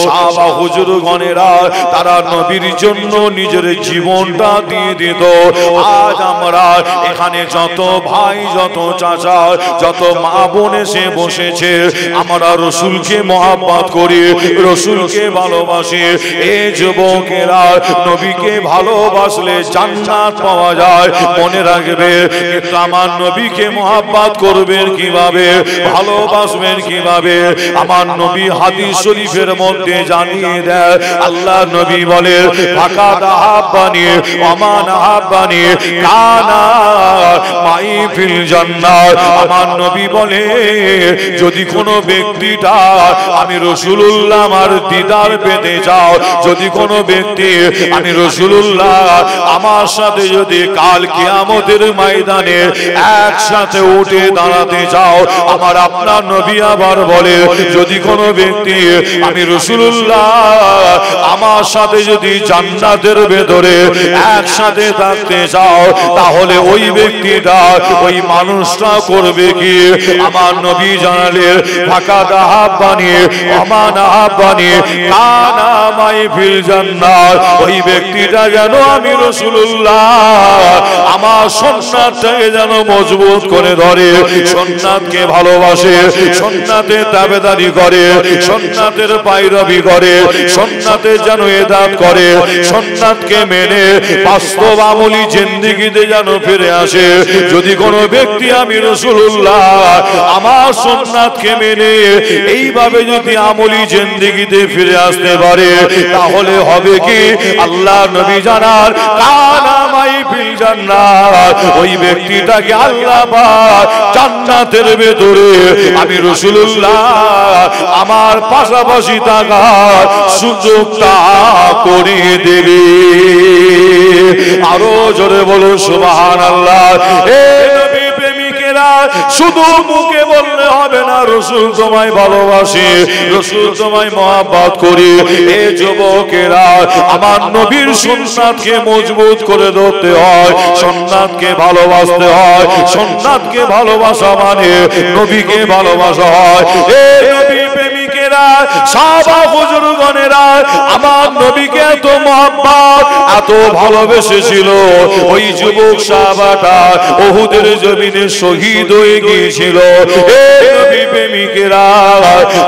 সাহাবা হুজুরগণেরা, তারা নবীর জন্য নিজের জীবনটা দিয়ে দিত। আজ আমরা এখানে যত ভাই, যত চাচা, যত মা বোন এসে বসেছে, আমরা রাসূলকে মহব্বত করি, রাসূলকে ভালোবাসি। এই যুবকেরা নবীকে ভালোবাসলে জান্নাত পাওয়া যায়, মনে রাখবে। কিন্তু আমার নবীকে মহব্বত করবেন কিভাবে? ভালোবাসবেন কিভাবে? আমার নবী হাদিস শরীফের মধ্যে জানিয়ে দেয়, আল্লাহ নবী বলে ফাকাদ আহাব্বানি ওয়া মান আহাব্বানি কানা মাই ফিল জান্নাত। আমার নবী বলে যদি কোনো ব্যক্তিটা আমি রাসূলুল্লাহ আমার দিদার পেতে চাও, যদি কোনো ব্যক্তি আমি রাসূলুল্লাহ আমার সাথে যদি কাল কিয়ামতের ময়দানে একসাথে উঠে দাঁড়াতে চাও, আমার আপনার নবী আবার বলে যদি কোনো ব্যক্তি আমি রাসূলুল্লাহ আমার সাথে যদি জান্নাতের ভেতরে একসাথে থাকতে চাও, তাহলে ওই ব্যক্তিটা ওই মানুষটা করবে কি? আমার নবী জানালেন ফাকাদ আহাব্বানি ওয়া মান আহাব্বানি কানা মাই ফিল জান্নাত। ওই ব্যক্তিটা যেন আমি রাসূলুল্লাহ আমার সুন্নাতটাকে যেন মজবুত করে ধরে, সুন্নাতকে ভালোবাসে, সুন্নাতের তাবেদারি করে, সুন্নাতের পায়রাবি করে, সুন্নাতের যেন ইতাআত করে, সুন্নাতকে মেনে বাস্তব আমলি জিন্দেগিতে যেন ফিরে আসে। যদি কোনো ব্যক্তি আমি রাসূলুল্লাহ আমার সুন্নাতকে মেনে এইভাবে যদি আমলি জিন্দেগিতে ফিরে আসতে পারে, তাহলে হবে কি? আল্লাহ নবী জানার কানা মাই ফিল জান্নাত। ওই ব্যক্তিটাকে আল্লাহ পাক জান্নাতের ভেতরে আমি রাসূলুল্লাহ আমার পাশাপাশি থাকার সুযোগটা করে দেবে। আরো জোরে বলো সুবহানাল্লাহ। এ নবী প্রেমিকেরা শুধু মুখে বললে হবে না রাসূল তোমায় ভালোবাসি, রাসূল তোমায় মহব্বত করি। এ যুবকেরা আমার নবীর সুন্নাতকে মজবুত করে ধরতে হয়, সুন্নাতকে ভালোবাসতে হয়। সুন্নাতকে ভালোবাসা মানে নবীকে ভালোবাসা হয়। এ নবী প্রেমিকেরা সাহাবা হুজুরগণেরা আমার নবীকে এত মহব্বত এত ভালোবেসেছিল, ওই যুবক সাহাবাটা উহুদের জমিনে শহীদ হয়ে গিয়েছিল। এ নবী প্রেমিকেরা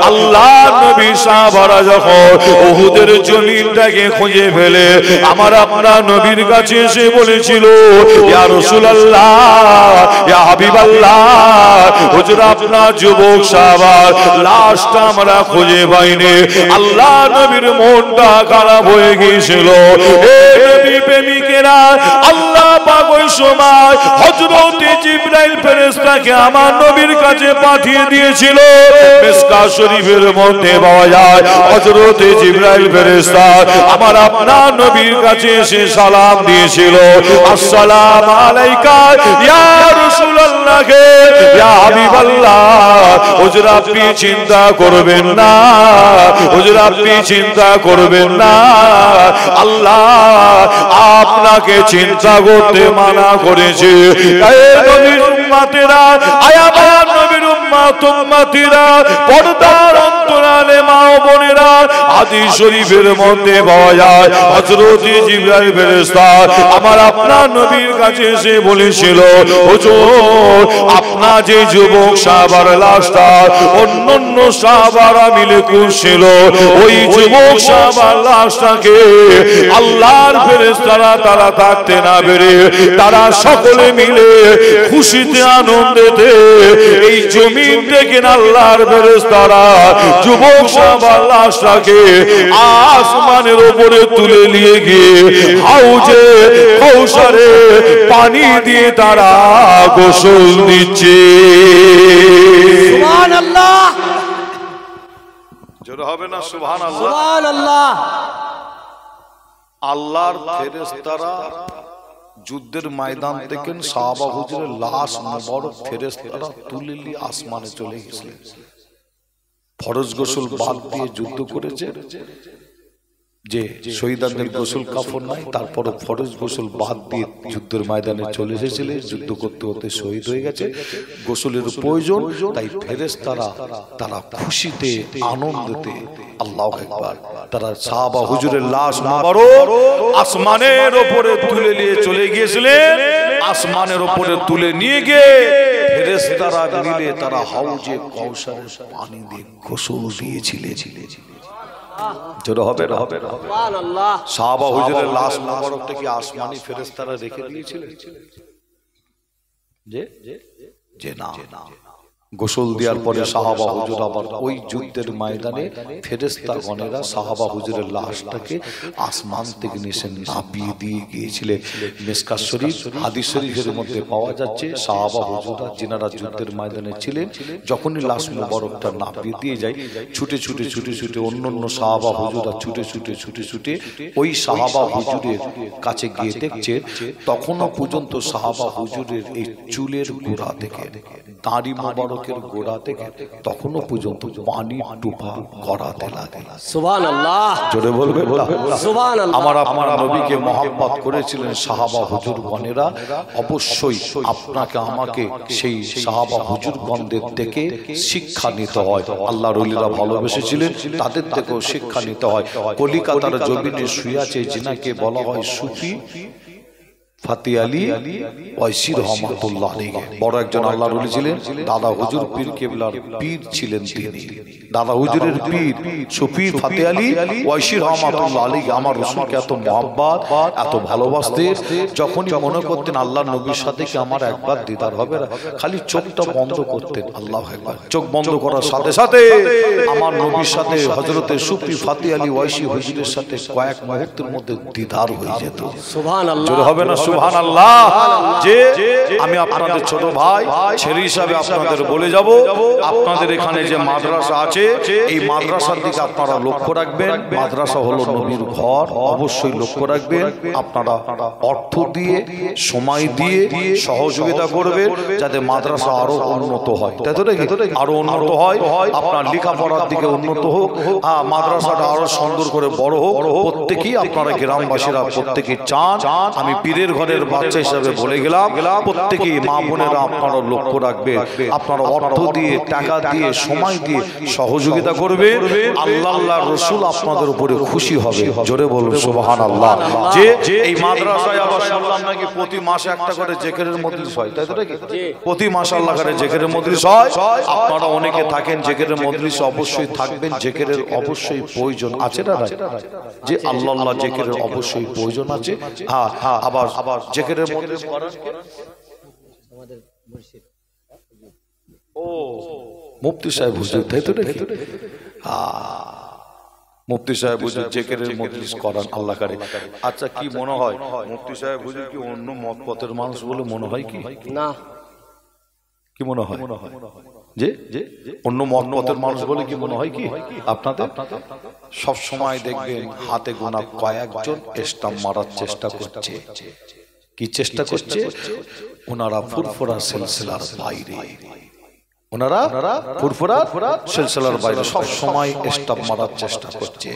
আল্লাহ নবী সাহাবারা যখন উহুদের জমিনটাকে খুঁজে ফেলে আমার আপনার নবীর কাছে এসে বলেছিল ইয়া রাসূলুল্লাহ ইয়া হাবিবাল্লাহ, হুজুর আপনার যুবক সাহাবার লাশটা আমরা খুঁজে পাইনি। আল্লাহ নবীর মনটা খারাপ হয়ে গিয়েছিল। এ নবী প্রেমিকেরা আল্লাহ পাক ওই সময় হযরত জিবরাইল ফেরেশতাকে আমার নবীর কাছে পাঠিয়ে দিয়েছিল। মিসকাত শরীফের মধ্যে পাওয়া যায় হযরত জিবরাইল ফেরেশতা আমার আপনার নবীর কাছে এসে সালাম দিয়েছিল, আসসালামু আলাইকা ইয়া রাসূলুল্লাহ ইয়া হাবিবাল্লাহ। হুজুর আপনি চিন্তা করবেন না, হুজুর আপনি চিন্তা করবেন না, আল্লাহ আপনাকে চিন্তা করতে মানা করেছে। এ নবীর উম্মতেরা, আয় আমার নবীর উম্মতেরা, পর্দার অন্তরালে মা ও বোনেরা, হাদিস শরীফের মধ্যে পাওয়া যায় হযরত জিবরাইল ফেরেশতা আমার আপনার নবীর কাছে এসে বলেছিল হুজুর আপনার যে যুবক সাহাবার লাশটা অন্যান্য সাহাবারা মিলে খুঁজছিল, ওই যুবক সাহাবার লাশটাকে আল্লাহর ফেরেশতারা তারা থাকতে না পেরে তারা সকলে মিলে খুশিতে আনন্দেতে এই জমিন থেকে আল্লাহর ফেরেশতারা যুবক সাহাবার লাশটাকে আসমানের উপরে তুলে নিয়ে গিয়ে হাউজে কৌসারে পানি দিয়ে তারা গোসল দিচ্ছে। সুবহানাল্লাহ, জোরে হবে না সুবহানাল্লাহ। সুবহানাল্লাহ। আল্লাহর ফেরেশতারা যুদ্ধের ময়দান থেকে সাহাবা হুজুরের লাশ মোবারক ফেরেশতারা তুলে নিয়ে আসমানে চলে গেছিলেন। ফরজ গোসল বাদ দিয়ে যুদ্ধ করেছে, যে শহীদদের গোসল কাফন নাই, তারপর ফরজ গোসল বাদ দিয়ে যুদ্ধের ময়দানে চলে এসেছিলেন। যুদ্ধ করতে করতে শহীদ হয়ে গেছে, গোসলের প্রয়োজন, তাই ফেরেশতারা তারা খুশিতে আনন্দেতে আল্লাহু আকবার তারা সাহাবা হুজুরের লাশ মোবারক আসমানের উপরে তুলে নিয়ে চলে গিয়েছিলেন। আসমানের উপরে তুলে নিয়ে গিয়ে ফেরেশতারা মিলে তারা হাউজে কৌসারের পানি দিয়ে গোসল দিয়েছিলেন। জোরে হবে না? সুবহানাল্লাহ। সাহাবা হুজুরের লাশ মোবারকটা কি আসমানি ফেরেশতারা রেখে দিয়েছিলেন? যে না, গোসল দেওয়ার পরে সাহাবা হুজুর আবার ওই যুদ্ধের ময়দানে ফেরেশতা গণেরা সাহাবা হুজুরের লাশটাকে আসমান থেকে নিচে নামিয়ে দিয়ে গিয়েছিলেন। মিশকাত শরীফ হাদিস শরীফের মধ্যে পাওয়া যাচ্ছে সাহাবা হুজুররা যিনারা যুদ্ধের ময়দানে ছিলেন যখনই লাশ মুবারকটা নামিয়ে দিয়ে যায় ছুটে ছুটে ছুটে ছুটে অন্য সাহাবা হুজুররা ছুটে ছুটে ছুটে ছুটে ওই সাহাবা হুজুরের কাছে গিয়ে দেখছে তখনও পর্যন্ত সাহাবা হুজুরের এই চুলের গোড়া থেকে দাড়ি মুবারকের গোড়া থেকে তখনও পর্যন্ত পানি টুপা গড়াতে লাগে। সুবহানাল্লাহ, জোরে বলবেন না? সুবহানাল্লাহ। আমার আপনার নবীকে মহব্বত করেছিলেন সাহাবা হুজুরগণেরা, অবশ্যই আপনাকে আমাকে সেই সাহাবা হুজুরগণদের থেকে শিক্ষা নিতে হয়। আল্লাহর ওলিরা ভালোবেসেছিলেন, তাদের থেকেও শিক্ষা নিতে হয়। কলিকাতার জমিনে শুয়ে আছে যিনাকে বলা হয় সুফি ফাতি আলী ওয়াইসি রহমাতুল্লাহ আলাইহি, বড় একজন আল্লাহর ওলি ছিলেন। দাদা হুজুর পীর কেবলার পীর ছিলেন তিনি। দাদা হুজুরের পীর সুফি ফাতি আলী ওয়াইসি রহমাতুল্লাহ আলাইহি আমার রাসূলকে এত মহব্বত এত ভালোবাসতেন, যখনই মনে করতেন আল্লাহর নবীর সাথে কি আমার একবার দিদার হবে না, খালি চোখটা বন্ধ করতেন, আল্লাহু আকবার, চোখ বন্ধ করার সাথে সাথে আমার নবীর সাথে হযরতে সুফি ফাতি আলী ওয়াইসি হুজুরের সাথে কয়েক মুহূর্তের মধ্যে দিদার হয়ে যেত। সুবহানাল্লাহ, জোরে হবে না সুবহানাল্লাহ? যে আমি আপনাদের ছোট ভাই ছেলে হিসাবে আপনাদের বলে যাব, আপনাদের এখানে যে মাদ্রাসা আছে এই মাদ্রাসার দিকে আপনারা লক্ষ্য রাখবেন। মাদ্রাসা হলো নবীর ঘর, অবশ্যই লক্ষ্য রাখবেন। আপনারা অর্থ দিয়ে সময় দিয়ে সহযোগিতা করবেন যাতে মাদ্রাসা আরো উন্নত হয়, তাই তো নাকি? আরো উন্নত হয়, আপনার লেখাপড়ার দিকে উন্নত হোক, মাদ্রাসাটা আরো সুন্দর করে বড় হোক। প্রত্যেকেই আপনারা গ্রামবাসীরা প্রত্যেকেই চান। আমি পীরের ঘরের বাচ্চা হিসাবে বলে গেলাম, প্রত্যেকেই মা বোনেরা আপনারা লক্ষ্য রাখবে, আপনারা অর্থ দিয়ে টাকা দিয়ে সময় দিয়ে সহযোগিতা করবে। আল্লাহর রাসূল আপনাদের উপরে খুশি হবে। জোরে বলুন সুবহানাল্লাহ। যে এই মাদ্রাসায় আবার শুনলাম নাকি প্রতি মাসে একটা করে জিকিরের মজলিস হয়, তাই তো নাকি? প্রতি মাসে আল্লাহ করে জিকিরের মজলিস হয়। আপনারা অনেকে থাকেন জিকিরের মজলিসে, অবশ্যই থাকবেন। জিকিরের অবশ্যই প্রয়োজন আছে না? যে আল্লাহ জিকিরের অবশ্যই প্রয়োজন আছে। হ্যাঁ, আবার জিকিরের মজলিস করার আমাদের মুর্শিদ ও মুফতি সাহেব হুজুর, তাই তো নাকি? মুফতি সাহেব হুজুর জিকিরের মজলিস করান আল্লাহ করে। আচ্ছা, কি মনে হয় মুফতি সাহেব হুজুর কি অন্য মত পথের মানুষ বলে মনে হয় কি না? কি মনে হয় যে অন্য মত পথের মানুষ বলে কি মনে হয় কি আপনাদের? সব সময় দেখবেন হাতে গোনা কয়েকজন স্টাম্প মারার চেষ্টা করছে। কি চেষ্টা করছে? ওনারা ফুরফুরা সিলসিলার বাইরে, ওনারা ফুরফুরা সিলসিলার বাইরে সব সময় স্টাম্প মারার চেষ্টা করছে।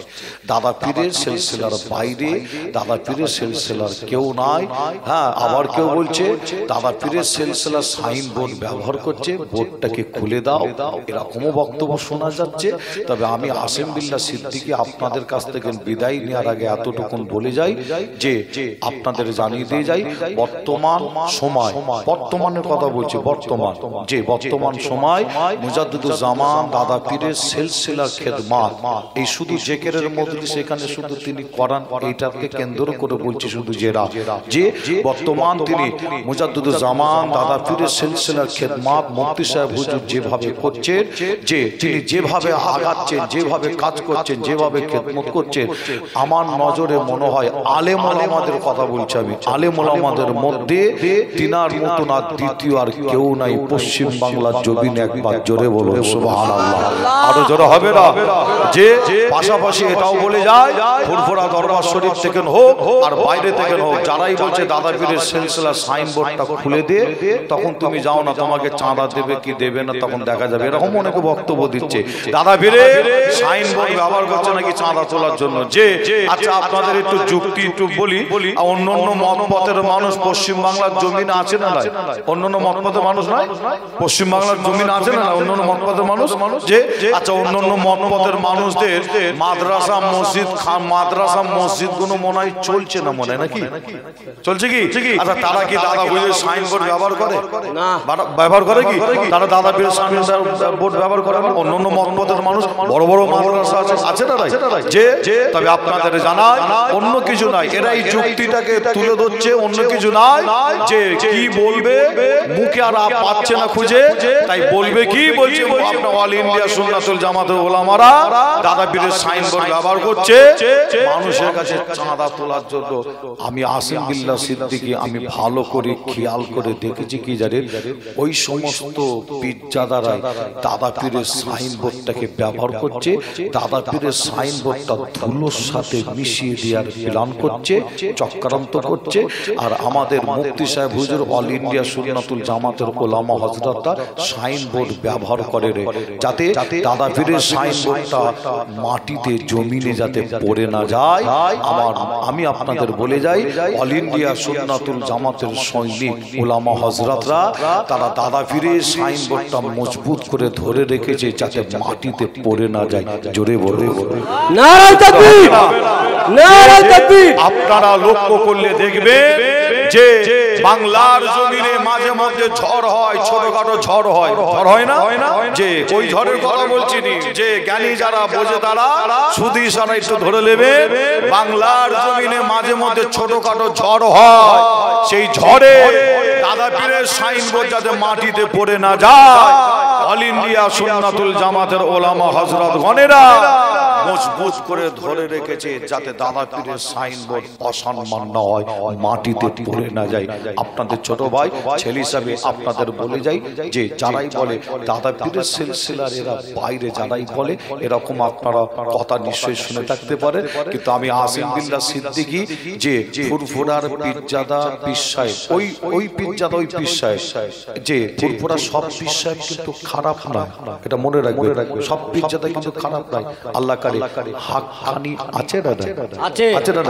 দাদা পীরের সিলসিলার বাইরে, দাদা পীরের সিলসিলার কেউ নাই। হ্যাঁ, আবার কেউ বলছে দাদা পীরের সিলসিলার সাইনবোর্ড ব্যবহার করছে, বোর্ডটাকে খুলে দাও, এরকমও বক্তব্য শোনা যাচ্ছে। তবে আমি আসিম বিল্লাহ সিদ্দিকী আপনাদের কাছ থেকে বিদায় নেওয়ার আগে এতটুকুন বলে যাই যে আপনাদের জানিয়ে দিয়ে যাই, বর্তমান সময়, বর্তমানের কথা বলছি, বর্তমান সময় মুজাদ্দিদুল জামান দাদা পীরের সিলসিলার খেদমাত, এই শুধু জিকিরের মজলিস এখানে শুধু তিনি করান, এইটাকে কেন্দ্র করে বলছি শুধু যে বর্তমান তিনি মুজাদ্দিদুল জামান দাদা পীরের সিলসিলার খেদমাত মুফতি সাহেব হুজুর যেভাবে করছেন, যে তিনি যেভাবে আগাচ্ছেন, যেভাবে কাজ করছেন, যেভাবে খেদমত করছেন, আমার নজরে মনে হয় আলেম ওলামাদের কথা বলছি আমি, আলেম ওলামাদের মধ্যে তিনার মতন আর দ্বিতীয় আর কেউ নাই পশ্চিম বাংলার জমিনে। একবার জোরে বলুন সুবহানাল্লাহ। আরো জোরে হবে না? যে পাশাপাশি এটাও বলে যায় ফুরফুরা দরবার শরীফ থেকে হোক আর বাইরে থেকে হোক, যারাই বলছে দাদা পীরের সিলসিলার সাইনবোর্ডটা খুলে দে, তখন তুমি যাও না, তোমাকে চাঁদা দেবে কি দেবে না তখন দেখা যাবে, এরকম অনেকে বক্তব্য দিচ্ছে। দাদা পীরের সাইনবোর্ড ব্যবহার করছে নাকি চাঁদা তোলার জন্য। যে আচ্ছা, আপনাদের একটু যুক্তি একটু বলি, অন্য অন্য মত পথের মানুষ পশ্চিম বাংলার জমিনে আছে না নাই? অন্য অন্য মত পথের মানুষ নাই পশ্চিম বাংলার জমিনে আছে না? অন্যান্য মত পথের মানুষ যে আচ্ছা, অন্যান্য মত পথের মানুষদের মাদ্রাসা মসজিদ গুলো মনে হয় চলছে না, মনে হয় নাকি চলছে কি? আচ্ছা, তারা কি দাদা পীরের সাইনবোর্ড ব্যবহার করে না? ব্যবহার করে কি তারা? দাদা পীরের সাইনবোর্ড ব্যবহার করে না? অন্যান্য মত পথের মানুষ বড় বড় মাদ্রাসা আছে না নাই? যে তবে আপনাদের জানাই অন্য কিছু নাই, এরা এই যুক্তিটাকে তুলে ধরছে, অন্য কিছু নাই। যে কি বলবে মুখে আর পাচ্ছে না খুঁজে, তাই বলবে কি বলছে আপনার অল ইন্ডিয়া সুন্নাতুল জামাতের ওলামারা দাদা পীরের সাইনবোর্ড ব্যবহার করছে মানুষের কাছে চাঁদা তোলার জন্য। আমি আসিম বিল্লাহ সিদ্দিকী আমি ভালো করে খেয়াল করে দেখেছি কি জানেন, ওই সমস্ত পীরজাদারাই দাদা পীরের সাইনবোর্ডটাকে ব্যবহার করছে, দাদা পীরের সাইনবোর্ডটা ধুলোর সাথে মিশিয়ে দেওয়ার প্ল্যান করছে, চক্রান্ত করছে। আর আমাদের মুফতি সাহেব হুজুর অল ইন্ডিয়া সুন্নাতুল জামাতের ওলামা হযরতরা সাইনবোর্ড ব্যবহার করে রে, যাতে দাদা পীরের সাইনবোর্ডটা মাটিতে জমিনে যাতে পড়ে না যায়। আমি আপনাদের বলে যাই, অল ইন্ডিয়া সুন্নাতুল জামাতের সৈনিক ওলামা হযরতরা তারা দাদা পীরের সাইনবোর্ডটা মজবুত করে ধরে রেখেছে যাতে মাটিতে পড়ে না যায়। জোরে বলে নারে তাকবীর, নারে তাকবীর। আপনারা লক্ষ্য করলে দেখবেন যে বাংলার জমিনে মাঝে মধ্যে ঝড় হয়, ছোটখাটো ঝড় হয়, ঝড় হয় না? যে ওই ঝড়ের কথা বলছি নি, যে জ্ঞানী যারা বোঝে তারা শুধু ইশারা একটু ধরে নেবে। বাংলার জমিনে মাঝে মধ্যে ছোটখাটো ঝড় হয়, সেই ঝড়ে দাদা পীরের সাইনবোর্ড যাতে মাটিতে পড়ে না যায়, অল ইন্ডিয়া সুন্নাতুল জামাতের ওলামা হযরত গণেরা মজবুত করে ধরে রেখেছে যাতে দাদা পীরের সাইনবোর্ড অসম্মান না হয়, মাটিতে পড়ে না যায়। আপনাদের ছোট ভাই ছেলে হিসাবে আপনাদের বলে যাই যে যারাই বলে দাদা পীরের সিলসিলার এরা বাইরে যারাই বলে এরকম আপনারা কথা নিশ্চয়ই শুনে থাকতে পারে, কিন্তু আমি আসিম বিল্লাহ সিদ্দিকী যে ফুরফুরার পীরজাদা পীর সাহেব, ওই পীরজাদা ওই পীর সাহেব যে ফুরফুরা সব পীর সাহেব কিন্তু খারাপ না, এটা মনে রাখবে, সব পীরজাদা কিন্তু খারাপ নয়। আল্লাহ কারে হাক্কানি আছে না? আছে না?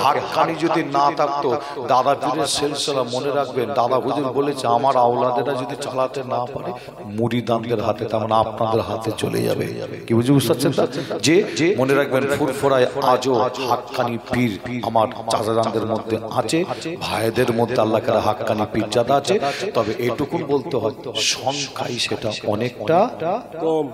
হাক্কানি যদি না থাকতো দাদা পীরের সিলসিলা মনে রাখবেন, দাদা হুজুর বলেছে আমার আওলাদেরা যদি চালাতে না পারে মুরিদানদের হাতে, তার মানে আপনাদের হাতে চলে যাবে। কি বুঝতে পারছেন? যে মনে রাখবেন ফুরফুরায় আজও হাক্কানি পীর আমার চাচাজানদের মধ্যে আছে, ভাইদের মধ্যে আল্লাহ কারে হাক্কানি পীরজাদা আছে। তবে এটুকুন বলতে হয় সংখ্যায় সেটা অনেকটা কম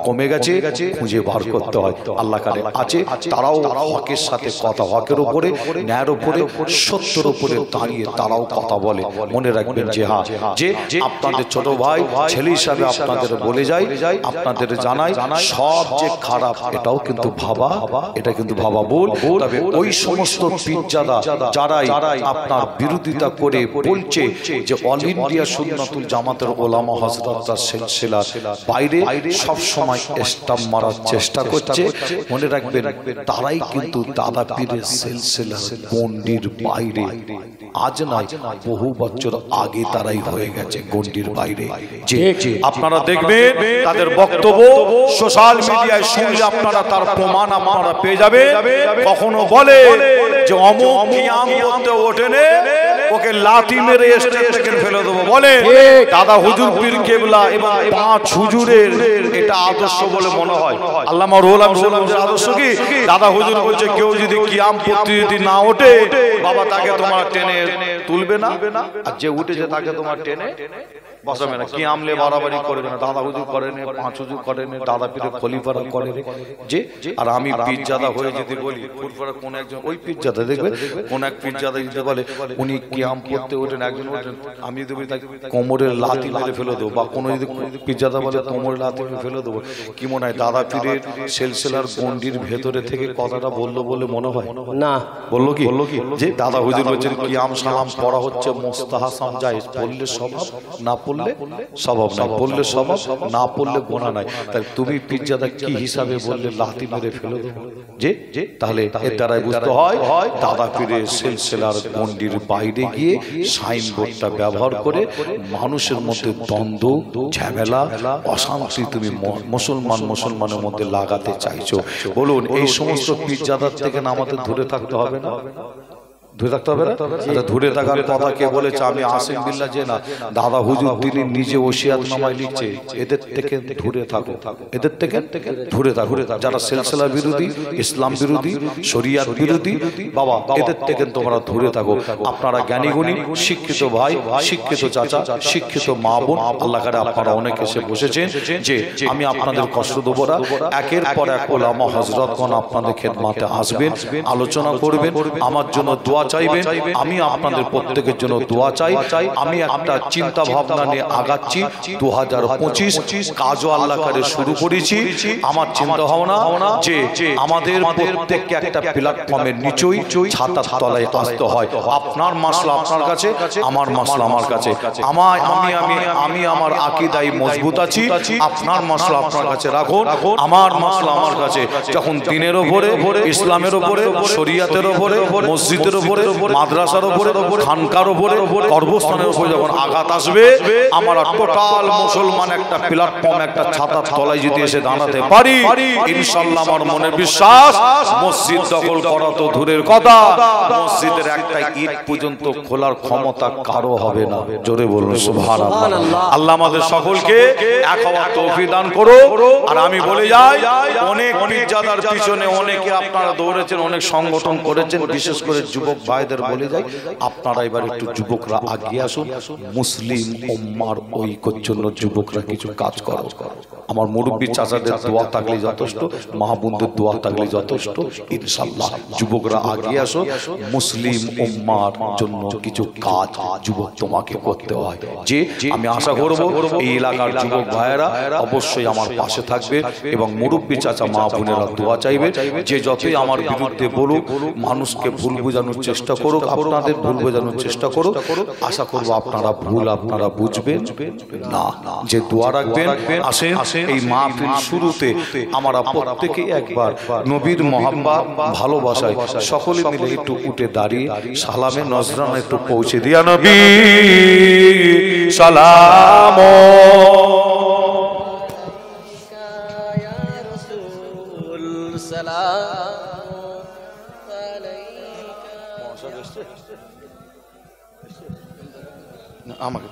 কমে গেছে, খুঁজে বার করতে হয়। আল্লাহ কারে আছে, তারাও হকের সাথে কথা, হকের উপরে ন্যায়ের উপরে সত্যের উপরে দাঁড়িয়ে তারাও কথা বলে। মনে রাখবেন যে হ্যাঁ, যে আপনাদের ছোট ভাই ছেলে হিসাবে আপনাদের বলে যাই, আপনাদের জানাই সব যে খারাপ এটাও কিন্তু ভাবা, এটা কিন্তু ভাবা ভুল। তবে ওই সমস্ত পীরজাদা যারাই আপনার বিরোধিতা করে বলছে যে অল ইন্ডিয়া সুন্নাতুল জামাতের ওলামা হযরতরা সিলসিলার বাইরে সব সময় স্টাম্প মারার চেষ্টা করছে, মনে রাখবেন তারাই কিন্তু দাদা পীরের সিলসিলার গণ্ডির বাইরে। আজ নয়, বহু বছর আগে তারাই হয়ে গেছে গণ্ডির বাইরে। যে আপনারা দেখবেন তাদের বক্তব্য সোশ্যাল মিডিয়ায় শুনলে আপনারা তার প্রমাণ আপনারা পেয়ে যাবে। কখনো বলে যে অমুক কিয়াম করতে ওঠেনে ওকে লাথি মেরে স্টেজ থেকে ফেলে দেবো, বলে দাদা হুজুর পীর কেবলা এবং পাঁচ হুজুরের এটা আদর্শ বলে মনে হয়। আল্লামা রুহুল আমিন সাহেবের আদর্শ কি? দাদা হুজুর বলছে কেউ যদি কিয়াম করতে যদি না ওঠে বাবা তাকে তোমার টেনে তুলবে না, আর যে উঠেছে তাকে তোমার টেনে বসাবে না। কিয়ামলে বাড়াবাড়ি করবে না, দাদা হুজুর করেন, পাঁচ হুজুর করেন, দাদা পীরের খলিফারা করেন। যে আর আমি পীরজাদা হয়ে যদি বলি ফুরফুরা কোন একজন ওই পীরজাদা দেখবেন কোন এক পীরজাদা যদি বলে উনি কিয়াম করতে ওঠেন, একজন ওঠেন, আমি যদি বলি তাকে কোমরের লাথি মেরে ফেলে দেবো, বা কোনো যদি পীরজাদা বলে কোমরের লাথি মেরে ফেলে দেবো, কি মনে হয় দাদা পীরের সিলসিলার গণ্ডির ভেতরে থেকে কথাটা বললো বলে মনে হয় না? বললো কি যে দাদা হুজুর বলছেন কিয়াম সালাম পড়া হচ্ছে মুস্তাহাসান জায়েজ, পড়লে স্বভাব, না পড়লে স্বভাব নাই, পড়লে স্বভাব, না পড়লে গোনা নাই। তাই তুমি পীরজাদা কি হিসাবে বললে লাথি মেরে ফেলে দেবো? যে তাহলে এর দ্বারাই বুঝতে হয় দাদা পীরের সিলসিলার গণ্ডির বাইরে গিয়ে সাইনবোর্ডটা ব্যবহার করে মানুষের মধ্যে দ্বন্দ্ব, ঝামেলা, অশান্তি তুমি মুসলমানের মধ্যে লাগাতে চাইছো। বলুন এই সমস্ত পীরজাদার থেকে আমাদের দূরে থাকতে হবে না? ধরে থাকতে হবে না? আচ্ছা, ধরে থাকার কথা কে বলেছে? আমি আসিম বিল্লাহ যে না, দাদা হুজুর তিনি নিজে ওসিয়াতনামায় লিখছে এদের থেকে দূরে থাকো, এদের থেকে দূরে থাকো। যারা সিলসিলা বিরোধী, ইসলাম বিরোধী, শরিয়াত বিরোধী, বাবা এদের থেকে তোমরা দূরে থাকো। আপনারা জ্ঞানীগুণী শিক্ষিত ভাই, শিক্ষিত চাচা, শিক্ষিত মা বোন, আল্লাহ করে আপনারা অনেক এসে বসেছেন যে আমি আপনাদের কষ্ট দেবো না। একের পর এক ওলামা হযরতগণ আপনাদের খেদমতে আসবেন, আলোচনা করবেন, আমার জন্য দোয়া দোয়া চাইবেন, আমি আপনাদের প্রত্যেকের জন্য দোয়া চাই। আমি একটা চিন্তা ভাবনা নিয়ে আগাচ্ছি। 2025 কাজও আল্লাহ করে শুরু করেছি। আমার চিন্তা ভাবনা যে আমাদের প্রত্যেককে একটা প্ল্যাটফর্মের নিচেই ছাতার তলায় আসতে হয়। আপনার মাসলা আপনার কাছে, আমার মাসলা আমার কাছে। আমি আমার আকীদায় মজবুত আছি, আপনার মাসলা আপনার কাছে রাখুন, আমার মাসলা আমার কাছে। যখন দিনের উপরে, ইসলামের উপরে, শরিয়াতের উপরে, মসজিদের উপরে, মাদ্রাসার উপরে, খানকার উপরে, কর্মস্থানের উপরে যখন আঘাত আসবে, আমরা টোটাল মুসলমান একটা প্ল্যাটফর্ম, একটা ছাতার তলায় যদি এসে দাঁড়াতে পারি, ইনশাআল্লাহ আমার মনে বিশ্বাস, মসজিদ দখল করা তো দূরের কথা, মসজিদের একটা ইট পর্যন্ত খোলার ক্ষমতা কারো হবে না। জোরে বলুন সুবহানাল্লাহ। আল্লাহ আমাদের সকলকে এক হওয়ার তৌফিক দান করো। আর আমি বলে যাই, অনেক পীরজাদার পিছনে অনেকে আপনারা দৌড়েছেন, অনেক সংগঠন করেছেন, বিশেষ করে যুবক ভাইদের বলে যাই, আপনারা এবার একটু যুবকরা আগিয়ে আসুন। মুসলিম উম্মার ঐক্যের জন্য যুবকরা কিছু কাজ করো। আমার মুরব্বী চাচাদের দোয়া থাকলে যথেষ্ট, মাহবুবদের দোয়া থাকলে যথেষ্ট। ইনশাআল্লাহ যুবকরা আগিয়ে আসো। মুসলিম উম্মার জন্য কিছু কাজ যুবক তোমাকে করতে হয়। যে আমি আশা করব এই এলাকার যুবক ভাইয়েরা অবশ্যই আমার পাশে থাকবে এবং মুরব্বী চাচা মা বোনেরা দোয়া চাইবে। যে যতই আমার বিরুদ্ধে বলুক, মানুষকে ভুল বোঝানোর চেষ্টা করুক, আপনাদের ভুল বোঝানোর চেষ্টা করুক, আশা করব আপনারা ভুল আপনারা বুঝবেন না। যে দোয়া রাখবেন, আসেন এই মাহফিল শুরুতে আমরা প্রত্যেকে একবার নবীর মোহাম্মত ভালোবাসায় সকলে মিলে একটু উঠে দাঁড়িয়ে সালামে নজরানা একটু পৌঁছে দিয়া নবী সালাম আমাকে